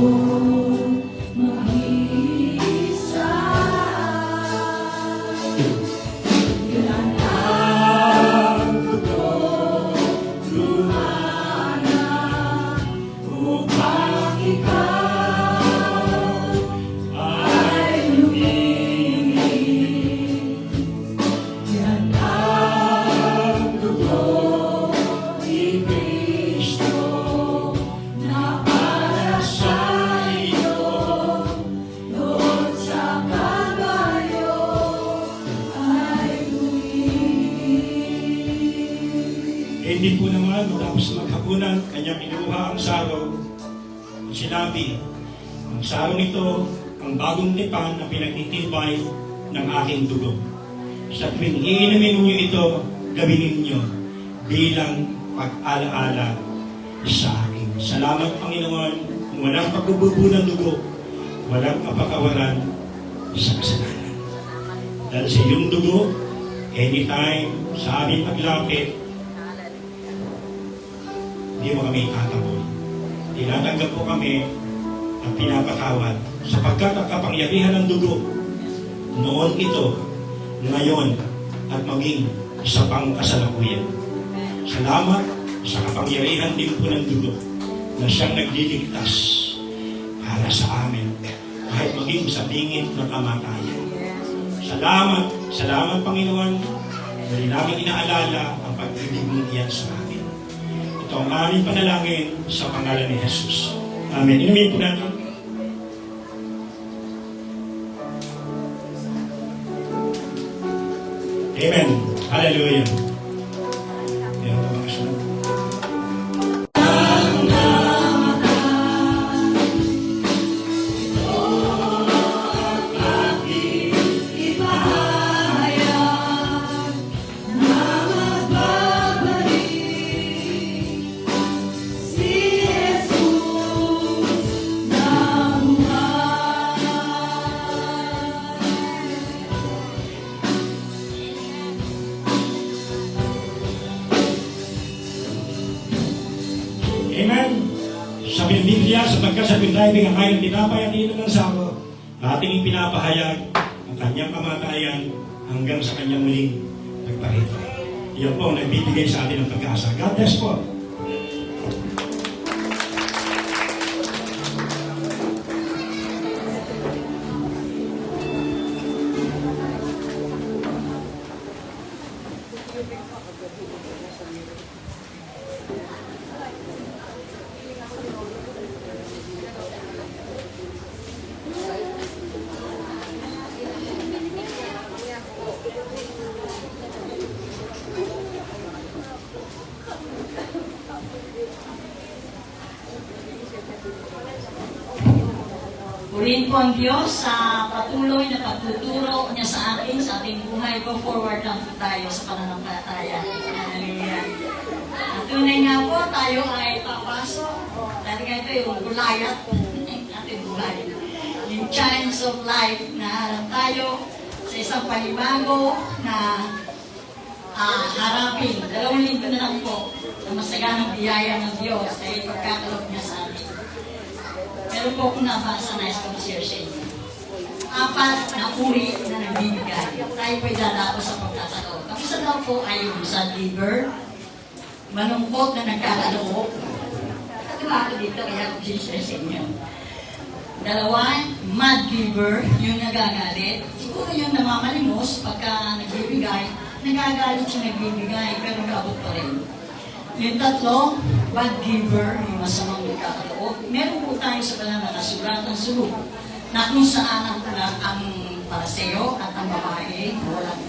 mag-isa. Yan Ang dugo lumana upang ikaw ay luminis. yan Ang dugo ni Kristo na para sa iyo. doon sa Kalbaryo ay luminis. Hindi po naman matapos maghapunan, kanyang inuha ang saraw. Sinabi, ang saraw nito, ang bagong tipan na pinagtitibay ng aking dugo. Sa tuwing iinumin niyo ito, gawin ninyo bilang pag-alaala sa akin. Salamat, Panginoon, kung walang pagbububo ng dugo, walang kapakawalan sa kasalanan. Dahil sa iyong dugo, anytime, sa aming paglapit, hindi mo kami itataboy. Tinatanggap po kami at pinapatawad sapagkat ang kapangyarihan ng dugo noon ito, ngayon, at maging sa pangkasalukuyan. Salamat sa kapangyarihan din po ng dugo na siyang nagliligtas para sa amin kahit maging sa bingit ng kamatayan. Salamat Panginoon, dahil namin inaalala ang pag-ibig mo iyan sa amin. Ito ang aming panalangin sa pangalan ni Jesus. Amen. Inumin po natin. Amen. Hallelujah. Ayan, tumakas na. Ibahayag na magbabalik si Jesus na buhay. Amen. Sa Biblia, sapagkat sa pindaibig ang kayang tinapay at inom ng sako, ating ipinapahayag ang kanyang kamatayan hanggang sa kanyang muling pagparito. Iyan po ang nagbibigay sa atin ng pag-asa. God bless po. Purihin po ang Diyos sa patuloy na pagtuturo niya sa atin, sa ating buhay. Go forward lang po tayo sa pananampalataya. Hallelujah. At tunay nga po, tayo ay papasok. Dahil nga ito yung Goliath ng ating buhay. Yung challenge of life na harap tayo sa isang panibago na harapin. 2 linggo na lang po na masaganang biyaya ng Diyos ay pagkakalog niya sa atin. Meron po akong nabasa na sponsor sa inyo. 4 na uri na nagbibigay. Tayo po'y dadako sa pagtatalog. Ang isa daw po ay yung sad liver, malungkot na nagkakaloob. Katiba ako dito, kaya ako share sa inyo. 2, mad giver, yung nagagalit. Siguro yung namamalimos pagka nagbibigay, nagagalit yung nagbibigay, pero naabot pa rin. Yung 3, bad giver, yung masamang nagkakaloob. Meron po tayo sa banal na kasulatan sulok na kung saan ang paraseo at ang babae walang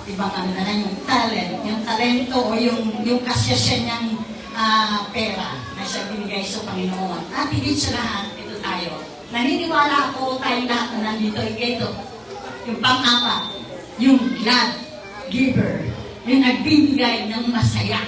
ibang ano na lang yung talent. Yung talento o yung kasyasya niyang pera na siya binigay sa Panginoon. At higit sa lahat, ito tayo. Naniniwala ako tayong lahat na nandito ay ito. Yung pang-4, yung glad giver, yung nagbibigay ng masaya.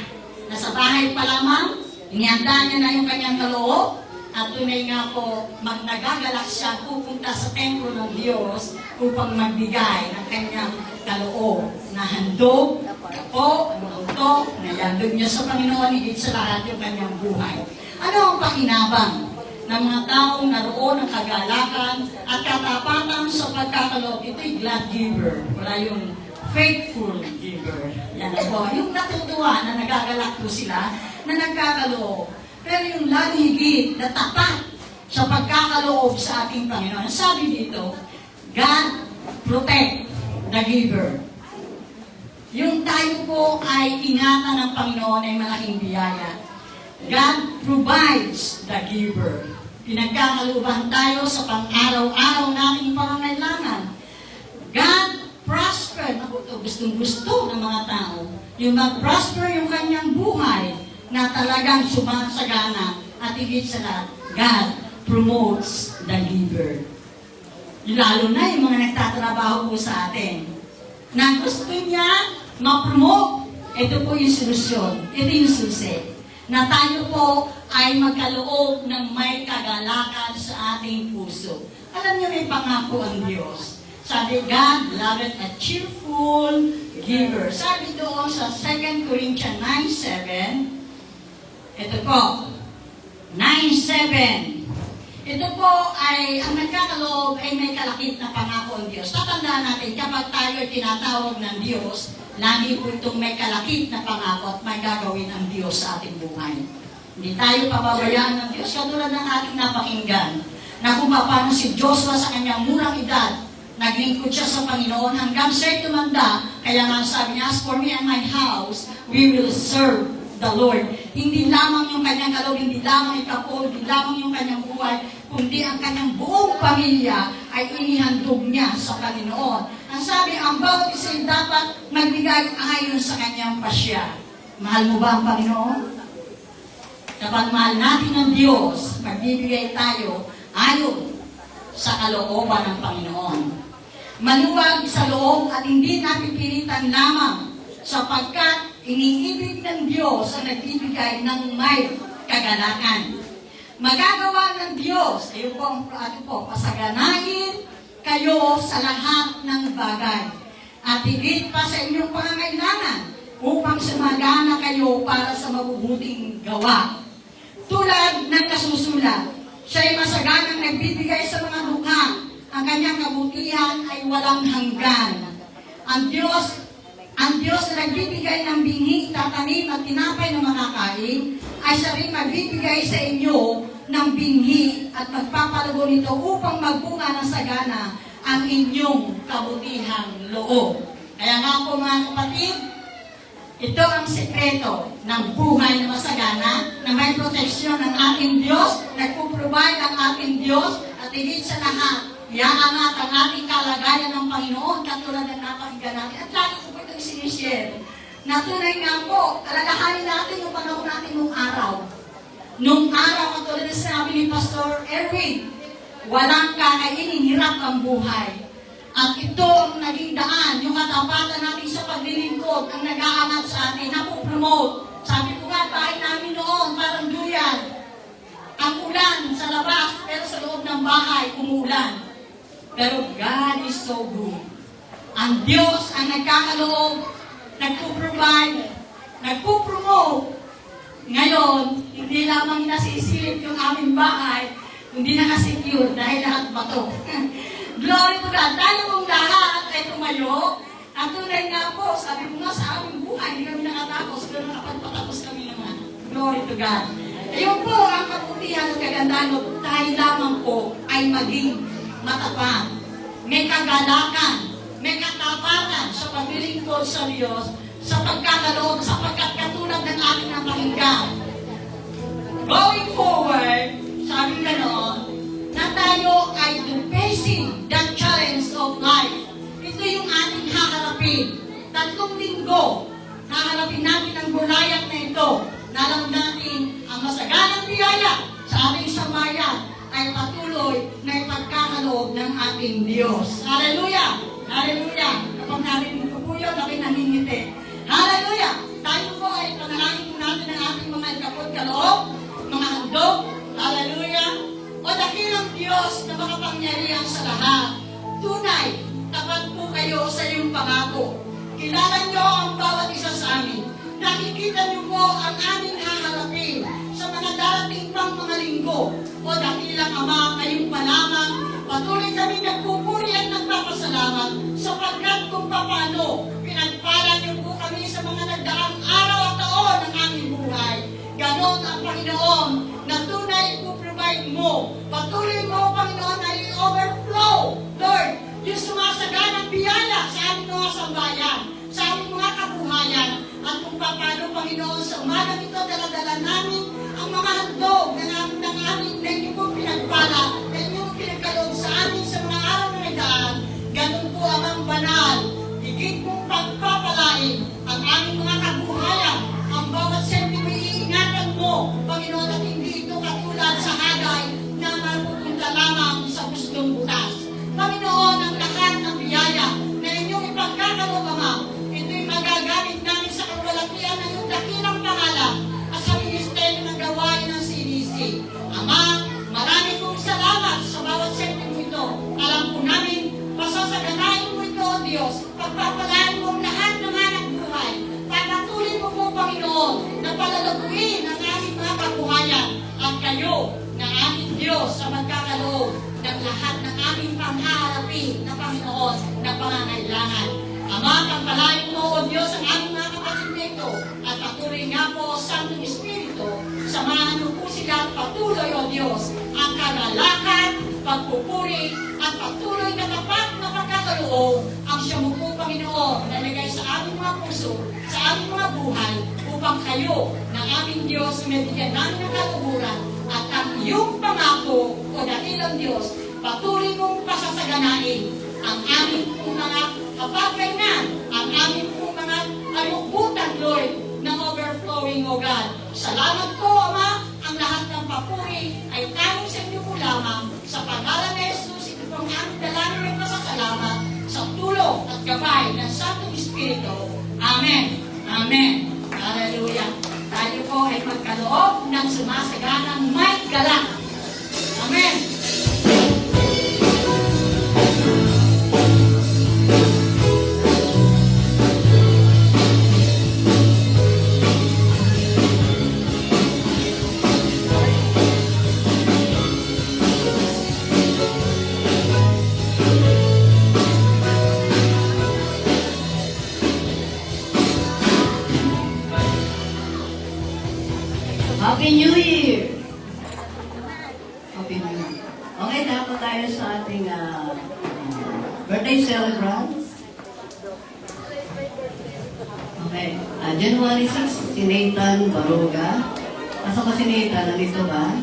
Nasa bahay pa lamang, inihanda niya na yung kanyang kaloob, at tunay nga po, nagagalak siya pupunta sa templo ng Diyos upang magbigay ng kanyang kaloob na handog, kapo, utok, na yandog niya sa Panginoon, higit sa lahat yung kanyang buhay. Ano ang pakinabang ng mga taong naroon ng kagalakan at katapatan sa pagkakaloob? Ito'y glad giver. Wala yung faithful giver. Yan po. Yung natutuwa na nagagalak po sila na nagkakaloob. Pero yung lalo higit na tapat sa pagkakaloob sa ating Panginoon. Sabi dito, God protect the giver. Yung tayo po ay ingatan ng Panginoon ay malaking biyaya. God provides the giver. Pinagkakalooban tayo sa pang-araw-araw nating pangangailangan. God prosper. Naku, ito gustong-gusto ng mga tao. Yung mag-prosper yung kanyang buhay na talagang sumasagana at higit sa lahat, God promotes the giver. Lalo na yung mga nagtatrabaho po sa atin na gusto niya ma-promote. Ito po yung solusyon. Ito yung susi. Na tayo po ay magkaloob ng may kagalakan sa ating puso. Alam niyo, may pangako ang Diyos. Sabi, God loveth a cheerful giver. Sabi doon sa 2 Corinthians 9:7, ito po, 9:7. Ito po ay, ang nagkakaloob ay may kalakip na pangako ang Diyos. Tatandaan natin, kapag tayo ay tinatawag ng Diyos, lagi po itong may kalakip na pangako at may gagawin ang Diyos sa ating buhay. Hindi tayo pababayaan ng Diyos, katulad ng ating napakinggan, na kung paano si Joshua sa kanyang murang edad, naglingkod siya sa Panginoon hanggang siya'y tumanda. Kaya nga sabi niya, as for me and my house, we will serve the Lord. Hindi lamang yung kanyang kaloob, hindi lamang ikapo, hindi lamang yung kanyang buhay, kundi ang kanyang buong pamilya ay inihandog niya sa Panginoon. Ang sabi, ang bawat isa ay dapat magbigay ayon sa kanyang pasya. Mahal mo ba ang Panginoon? Kapag mahal natin ang Diyos, magbibigay tayo ayon sa kalooban ng Panginoon. Maluwag sa loob at hindi napipilitan lamang sapagkat iniibig ng Diyos ang nagbibigay ng may kagalakan. Magagawa ng Diyos, ayo po, pasaganahin kayo sa lahat ng bagay at higit pa sa inyong pangangailangan upang sumagana kayo para sa mabubuting gawa. Tulad ng nasusulat, siya ay masaganang nagbibigay sa mga lukha. Ang kanyang kabutihan ay walang hanggan. Ang Diyos na nagbibigay ng binhi, tatanim at tinapay ng makakain, ay siya rin magbibigay sa inyo ng binhi at magpapalago nito upang magbunga ng sagana ang inyong kabutihang loob. Kaya nga po mga kapatid, ito ang sekreto ng buhay na masagana, na may proteksyon ng ating Diyos, nagpo-provide ang ating Diyos, at higit sa lahat, iaangat ang ating kalagayan ng Panginoon, katulad ng napakinggan natin. At lagi ko po itong sinishare, na tunay nga po, alalahanin natin yung panahon natin nung araw. Nung araw, katulad na sinabi ni Pastor Erwin, walang kakainin, hirap ang buhay. At ito ang naging daan, yung katapatan natin sa paglilingkod, ang nag-aangat sa atin, napopromote. Sabi ko nga, tayo namin noon, parang duyan. Ang ulan sa labas, pero sa loob ng bahay, umulan. Pero God is so good. Ang Diyos ang nagkakaloob, nagpo-provide, nagpo-promote. Ngayon, hindi lamang nasisilip yung aming bahay, hindi nakasecure dahil lahat bato. Glory to God. Tayo kong lahat ay tumayo. At tunay nga po, sabi ko nga sa aming buhay, hindi kami nakatapos, pero nakapagpatapos kami naman. Glory to God. Ayun po ang kabutihan at kagandahan mo, tayo lamang po ay maging matapang. May kagalakan, may katapatan sa paglilingkod sa Diyos, sa pagkakaloob, sapagkat katulad ng ating napakinggan. Going forward, sabi ganoon, na tayo ay facing the challenge of life. Ito yung ating haharapin. 3 linggo, haharapin natin ang gulayan na ito. Nalam natin ang masaganang biyaya sa ating sambayan ay patuloy na ipagkakaloob ng ating Diyos. Hallelujah! Hallelujah! Kapag narinig ko po yun, ako'y naningiti. Hallelujah! Tayo po ay panalangin po natin ang ating mga ikapot kaloob, mga handog. Hallelujah! O dakilang Diyos na makapangyarihan sa lahat. Tunay, tapat po kayo sa iyong pangako. Kilala niyo ang bawat isa sa amin. Nakikita niyo po ang aming haharapin sa mga darating pang mga linggo. O dakilang Ama, kayong pa lamang, patuloy kami nagpupuri at nagpapasalamat sapagkat kung paano pinagpala niyo po kami sa mga nagdaang araw at taon ng aming buhay. Ganon ang Panginoon na tunay po provide mo. Patuloy mo, Panginoon, na i-overflow, Lord, yung sumasaganang biyaya sa aming mga sambayan, sa aming mga kabuhayan, at kung paano, Panginoon, sa umagang ito, daladala namin ang mga handog ng aming na inyo pong pinagpala, na inyo pong pinagkaloob sa amin sa mga araw na nagdaan. Ganun po ang banal, higit mong pagpapalain ang aming mga kabuhayan, ang bawat sentimo iingatan mo, Panginoon, at hindi ito katulad sa hagay na mapupunta lamang sa gustong butas. Panginoon, ang lahat ng biyaya na inyong ipagkakaloob, Ama, ito'y magagamit namin sa kawalatian ng iyong dakilang pangalan at sa ministeryo ng gawain ng CDC. Ama, marami pong salamat sa bawat sentimo ito. Alam po namin, pasasaganain mo ito, O Diyos, pagpapalain mo ang lahat ng anak buhay. Pagpatuloy mo po, Panginoon, na palalaguin ang aming mga kabuhayan at kayo na aming Diyos sa magkakaloob ng lahat ng aming panghaharapin na Panginoon na pangangailangan. Ama, pagpalain mo, O Diyos, ang aming mga kapatid nito at patuloy nga po, Santong Espiritu, samahan mo po sila at patuloy, O Diyos, ang kagalakan, pagpupuri at patuloy na tapat na pagkakaloob ang siya mo po, Panginoon, na nalagay sa aming mga puso, sa aming mga buhay, upang kayo ng aming Diyos na bigyan namin ng kaluburan at ang iyong pangako, O dakilang Diyos, patuloy mong pasasaganain ang aming pong mga kapapainan, ang aming pong mga alugbutan, Lord, na overflowing, O God. Salamat po, Ama, ang lahat ng papuri ay tayong sa inyo po lamang. Sa pangalan ni Jesus, ito pong aming dalangin ng pasasalamat sa tulong at gabay ng Santong Espiritu. Amen. Amen. Hallelujah. Tayo po ay magkaloob ng sumasaganang may galak. Amen. Happy New Year! Happy New Year. Okay, dapat tayo sa ating birthday celebrants. Okay, January 6, si Nathan Baruga. Asa ba si Nathan? Nandito ba?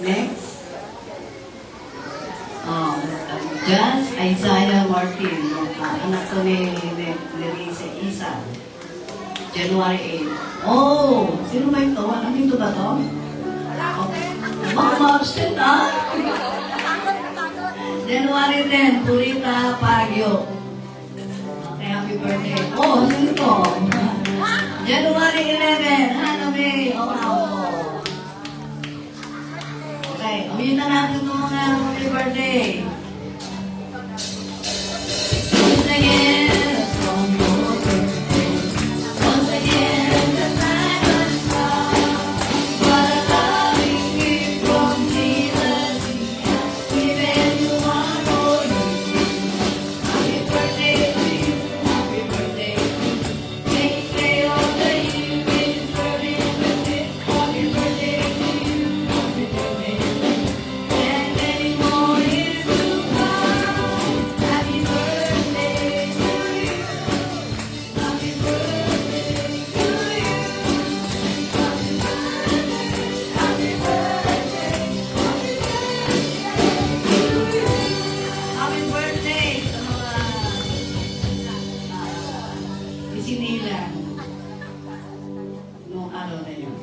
Next. Jazz Isaiah Martin. Anak ko ni Lisa Isa. January 8. Oh! Sino ba ito? Nandito ba ito? Mga ma-absent January 10, Purita Pagyo. Okay, happy birthday. Oh, sino ito? January 11, Hanabi. Oh, wow. Okay, umiyin na natin itong mga happy birthday. Once again, from your birthday. Once again, the night was strong. What a loving gift from Jesus. Given you one for you. Happy birthday to you. Happy birthday to you. May you stay all the year. May you serve Him with it. Happy birthday to you. Happy birthday to you. And many more years to come. Happy birthday to you. Happy birthday to you. Happy birthday. Happy birthday. Happy birthday to you. Happy birthday sa mga isinilang noong araw na yun.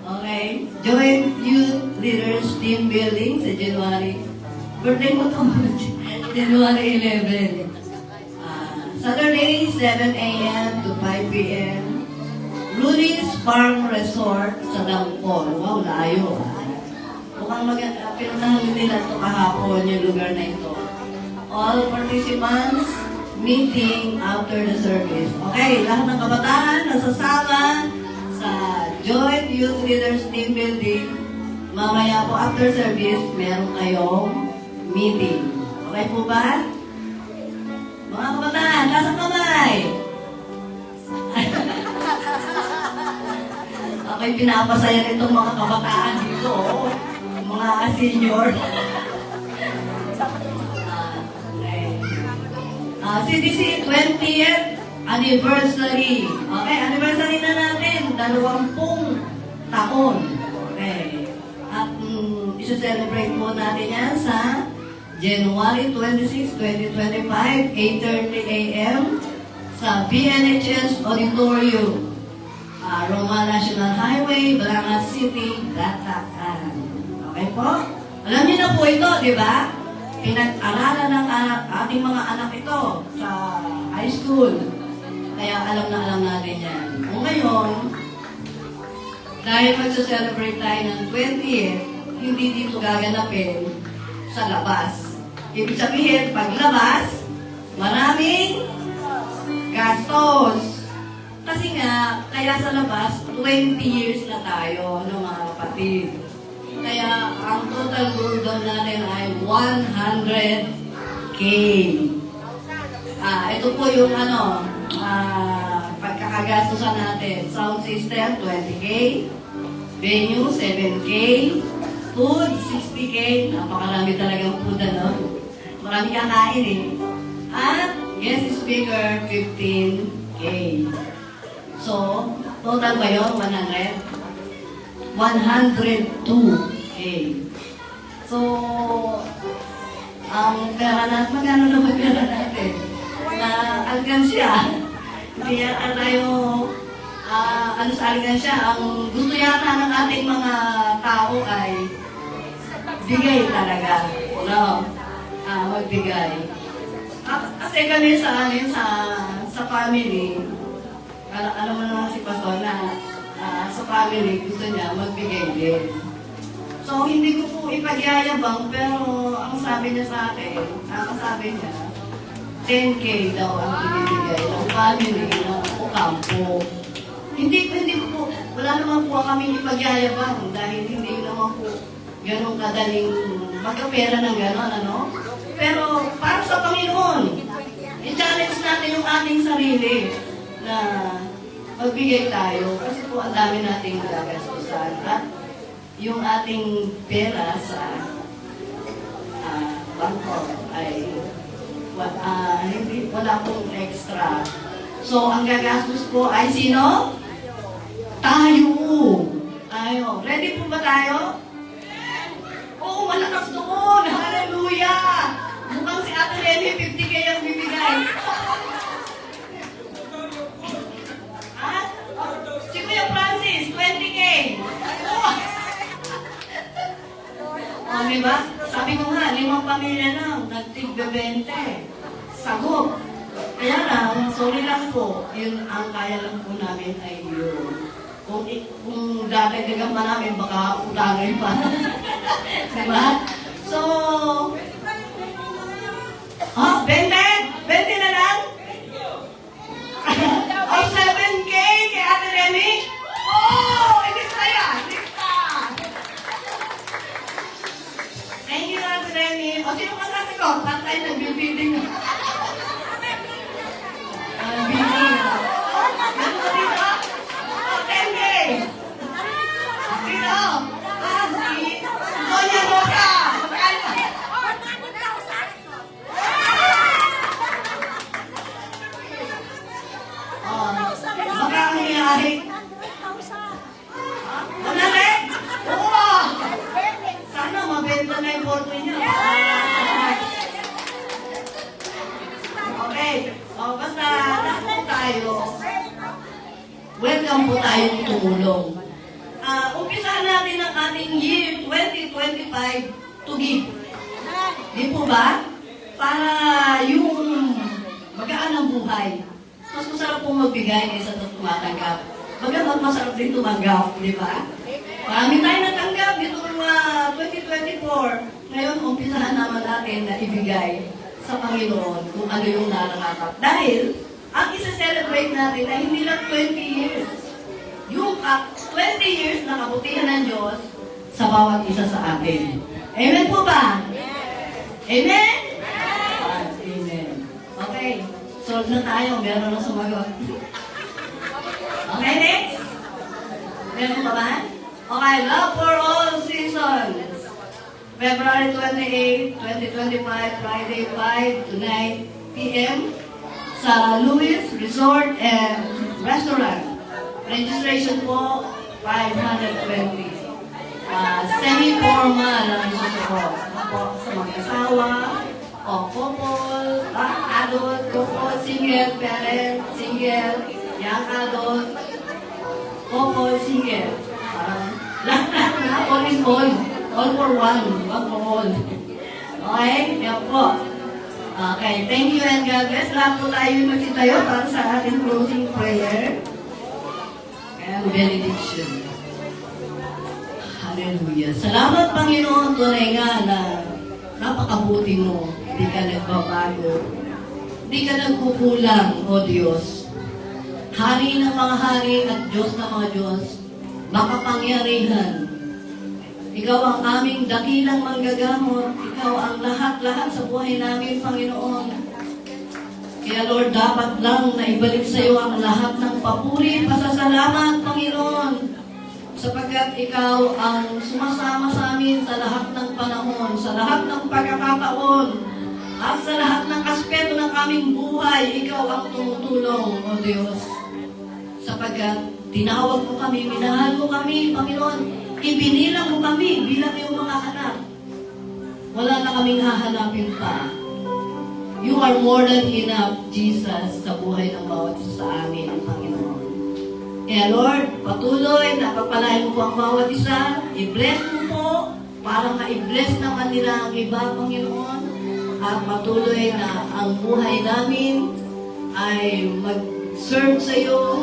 Okay. Joint Youth Leaders Team Building sa January. Birthday mo to. January 11. Saturday, 7 a.m. to 5 p.m. Rudy's Farm Resort sa Dampol. Wow, layo. Mukhang pinunahan nila ito kahapon yung lugar na ito. All participants meeting after the service. Okay, lahat ng kabataan nasasama sa Joint Youth Leaders Team Building. Mamaya po after service, meron kayong meeting. Okay po ba? Mga kabataan, nasa kamay! Okay, pinapasaya nitong mga kabataan dito. Oh. Mga senior. CDC 20th anniversary. Okay, anniversary na natin. 20 taon. Okay. At isa-celebrate po natin yan sa January 26, 2025, 8:30 a.m. sa BNHS Auditorium. Roma National Highway, Barangas City, Bataan. Okay po? Alam niyo na po ito, di ba? Pinag-aralan ng ating mga anak ito sa high school. Kaya alam na alam natin yan. O ngayon, dahil magsa-celebrate tayo ng 20th, hindi dito gaganapin sa labas. Ibig sabihin, paglabas, maraming gastos. Kasi nga, kaya sa labas, 20 years na tayo, mga kapatid. Kaya ang total goal doon natin ay 100K. Ito po yung pagkakagastusan natin. Sound system, 20K. Venue, 7K. Food, 60K. Napakarami talagang food, Marami kakain eh. At guest speaker, 15K. So, total ba yun? 102K. So, ang pera natin, magkano naman pera natin? Alkansya. Hindi yan tayo, sa alkansya. Ang gusto yata ng ating mga tao ay bigay talaga. No? Magbigay. Kasi kami sa amin, sa family, alam mo naman si Pastor na sa family, gusto niya magbigay din. So, hindi ko po ipagyayabang, pero ang sabi niya sa akin, sabi niya, 10K daw ang ibibigay ng family ng Ocampo. Hindi ko po, wala naman po kami ipagyayabang dahil hindi naman po ganun kadaling magkapera ng gano'n, Pero para sa Panginoon, i-challenge natin yung ating sarili na magbigay tayo kasi po ang dami nating gagastusan at yung ating pera sa bangko ay wala pong extra. So, ang gagastos po ay sino? Tayo! Tayo. Ready po ba tayo? Oo, malakas doon! Hallelujah! Mukhang si Ate Remy, 50K ang bibigay. Si Kuya Francis, 20K. O, diba? Sabi ko nga, 5 pamilya lang, nagtig-20. Sagot. Kaya lang, sorry lang po, yun ang kaya lang po namin ay yun. Kung dadagdagan pa namin, baka utangay pa. Diba? So, 20? 20 na lang? O 7K kay Ate Remy? Oh! Ilista yan! Ilista! Thank you, Ate Remy. O sino ka sa ko? Pantay nag-building na. Building. Meron ka dito? 10K! Dito? Si Doña Rosa! Magkano? Baka ang nangyari. Manalik? Oo! Sana mabenta na yung boto niya. Okay. Basta lahat po tayo. Welcome po tayong tumulong. Umpisahan natin ang ating year 2025 to give. Di po ba? Para yung magaan ang buhay. Mas masarap pong magbigay kaysa sa tumatanggap. Bagamat masarap din tumanggap, di ba? Marami tayo natanggap nitong 2024. Ngayon, umpisahan naman natin na ibigay sa Panginoon kung ano yung nararapat. Dahil, ang isa-celebrate natin ay hindi lang 20 years. Yung 20 years na kabutihan ng Diyos sa bawat isa sa atin. Amen po ba? Amen? Amen. Okay. Solve na tayo. Meron na sumagot. Okay, next? Meron pa ba? Okay, Love for All Seasons. February 28, 2025, Friday 5 to 9 p.m. sa Louis Resort and Restaurant. Registration po, 520. Semi-formal ang susunod. Sa mag-asawa, o couple, adult, couple, single, parent, single, young adult, couple, single. Lahat na, all in all. All for one for all. Okay? Yan po. Okay, thank you and God bless. Lahat po tayo magsitayo para sa ating closing prayer and benediction. Hallelujah. Salamat, Panginoon, tunay nga na napakabuti mo. Hindi ka nagbabago. Hindi ka nagkukulang, O Diyos. Hari ng mga hari at Diyos ng mga Diyos, makapangyarihan. Ikaw ang aming dakilang manggagamot. Ikaw ang lahat-lahat sa buhay namin, Panginoon. Kaya Lord, dapat lang na ibalik sa iyo ang lahat ng papuri, pasasalamat, Panginoon. Sapagkat ikaw ang sumasama sa amin sa lahat ng panahon, sa lahat ng pagkakataon, at sa lahat ng aspeto ng aming buhay, ikaw ang tumutulong, O Diyos. Sapagkat tinawag mo kami, minahal mo kami, Panginoon. Ibinilang mo kami bilang iyong mga anak. Wala na kaming hahanapin pa. You are more than enough, Jesus, sa buhay ng bawat isa sa amin, Panginoon. Kaya Lord, patuloy na pagpalain mo po ang bawat isa. I-bless mo po para ma-i-bless naman nila ang iba, Panginoon. At patuloy na ang buhay namin ay mag-serve sa iyo,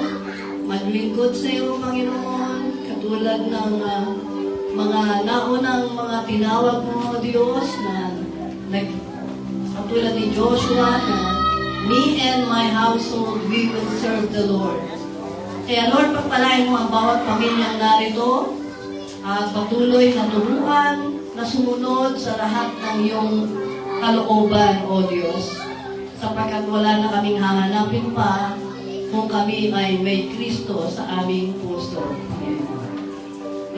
maglingkod sa iyo, Panginoon. Katulad ng mga naunang mga tinawag mo, Diyos, na katulad ni Joshua, na me and my household, we will serve the Lord. Kaya Lord, pagpalain mo ang bawat pamilyang narito at patuloy na turuan, na sumunod sa lahat ng iyong kalooban, O Diyos. Sapagkat wala na kaming hahanapin pa, kung kami ay may Kristo sa aming puso. Amen.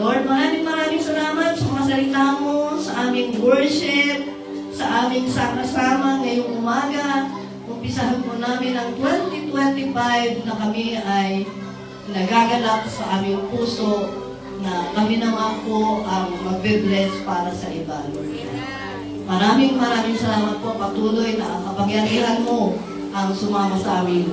Lord, maraming salamat sa mga salita mo, sa aming worship, sa aming sakasama ngayong umaga. Umpisahan po namin ang 2025 na kami ay nagagalak sa aming puso na kami naman po ang magbe-bless para sa iba, Lord. Maraming salamat po. Patuloy na ang kapangyarihan mo ang sumama sa amin.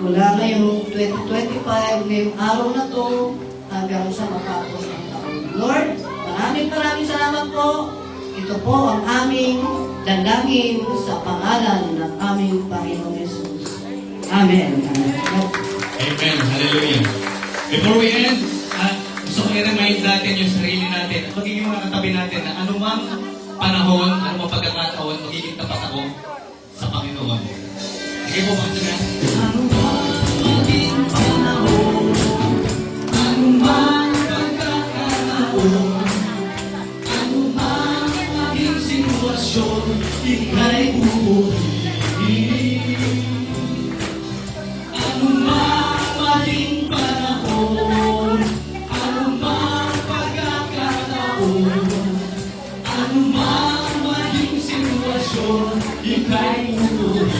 Mula ngayong 2025, ngayong araw na to, hanggang sa matapos ng taon. Lord, maraming salamat po. Ito po ang aming dalangin sa pangalan ng aming Panginoong Yesus. Amen. Amen. Hallelujah. Before we end, gusto ko i-remind natin yung sarili natin at magiging mga katabi natin na anumang panahon, anumang pagkakataon, magiging tapat ako sa Panginoon. Sige po, Panginoon. Anumang maging panahon, anumang pagkakataon, anumang maging sitwasyon, ika'y pupurihin. Anumang maging panahon, anumang pagkakataon, anumang maging sitwasyon, ika'y pupurihin.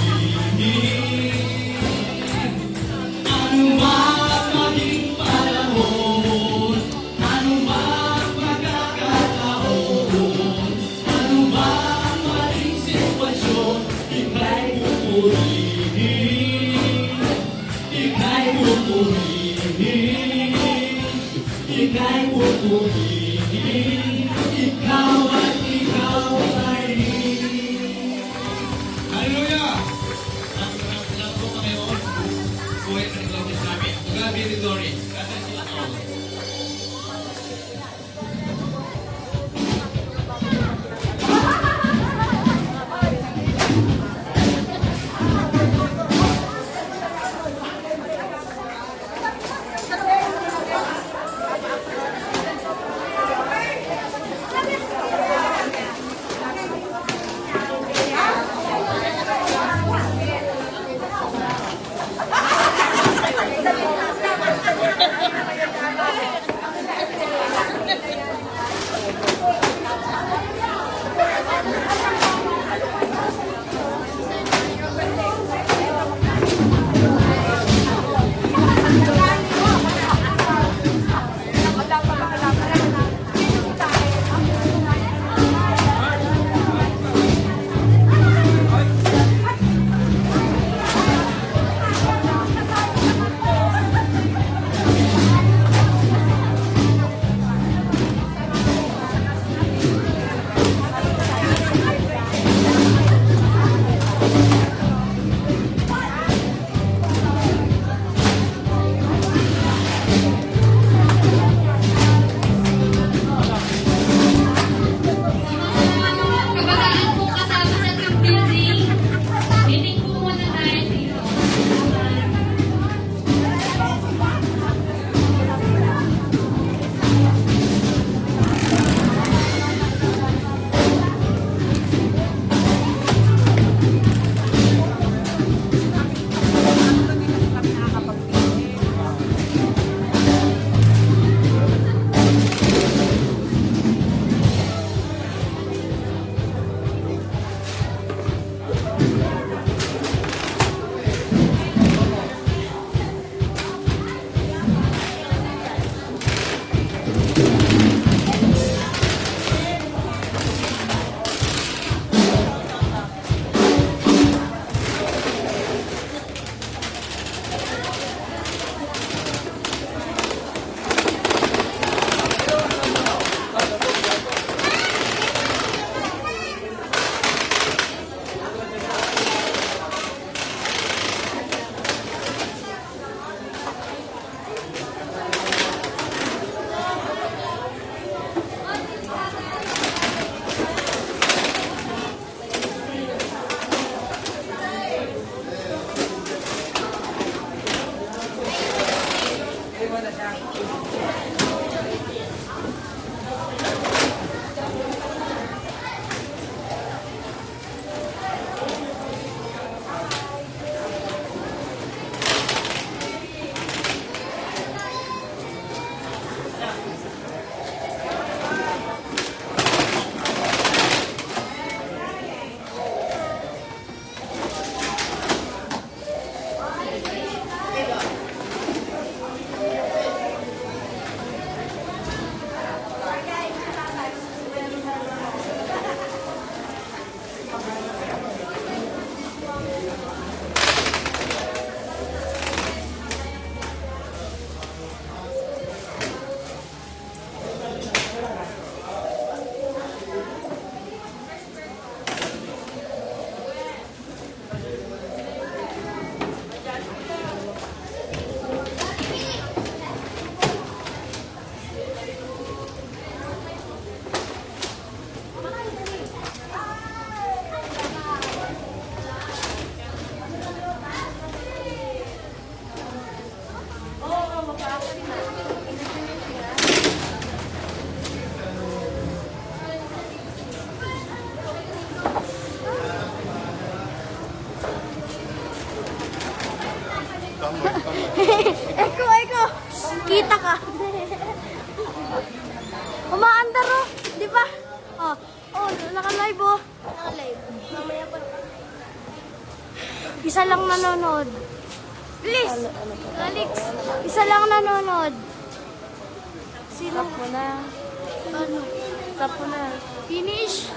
Anumang maging panahon, anumang pagkakataon, anumang maging sitwasyon, ika'y pupurihin. Ika'y pupurihin, ika'y pupurihin, ikaw at ikaw ay Hallelujah! Maraming salamat po Panginoon. Buhay ka ng glory sa amin. To God be the glory. God bless you all. Kita ka. Umaandar oh. Di ba? Oh. Oh, naka-live oh. Naka-live. Mamaya pa. Isa lang nanonood. Please. Alex. Isa lang nanonood. Sino? Stop mo na. Ano? Stop mo na. Finish.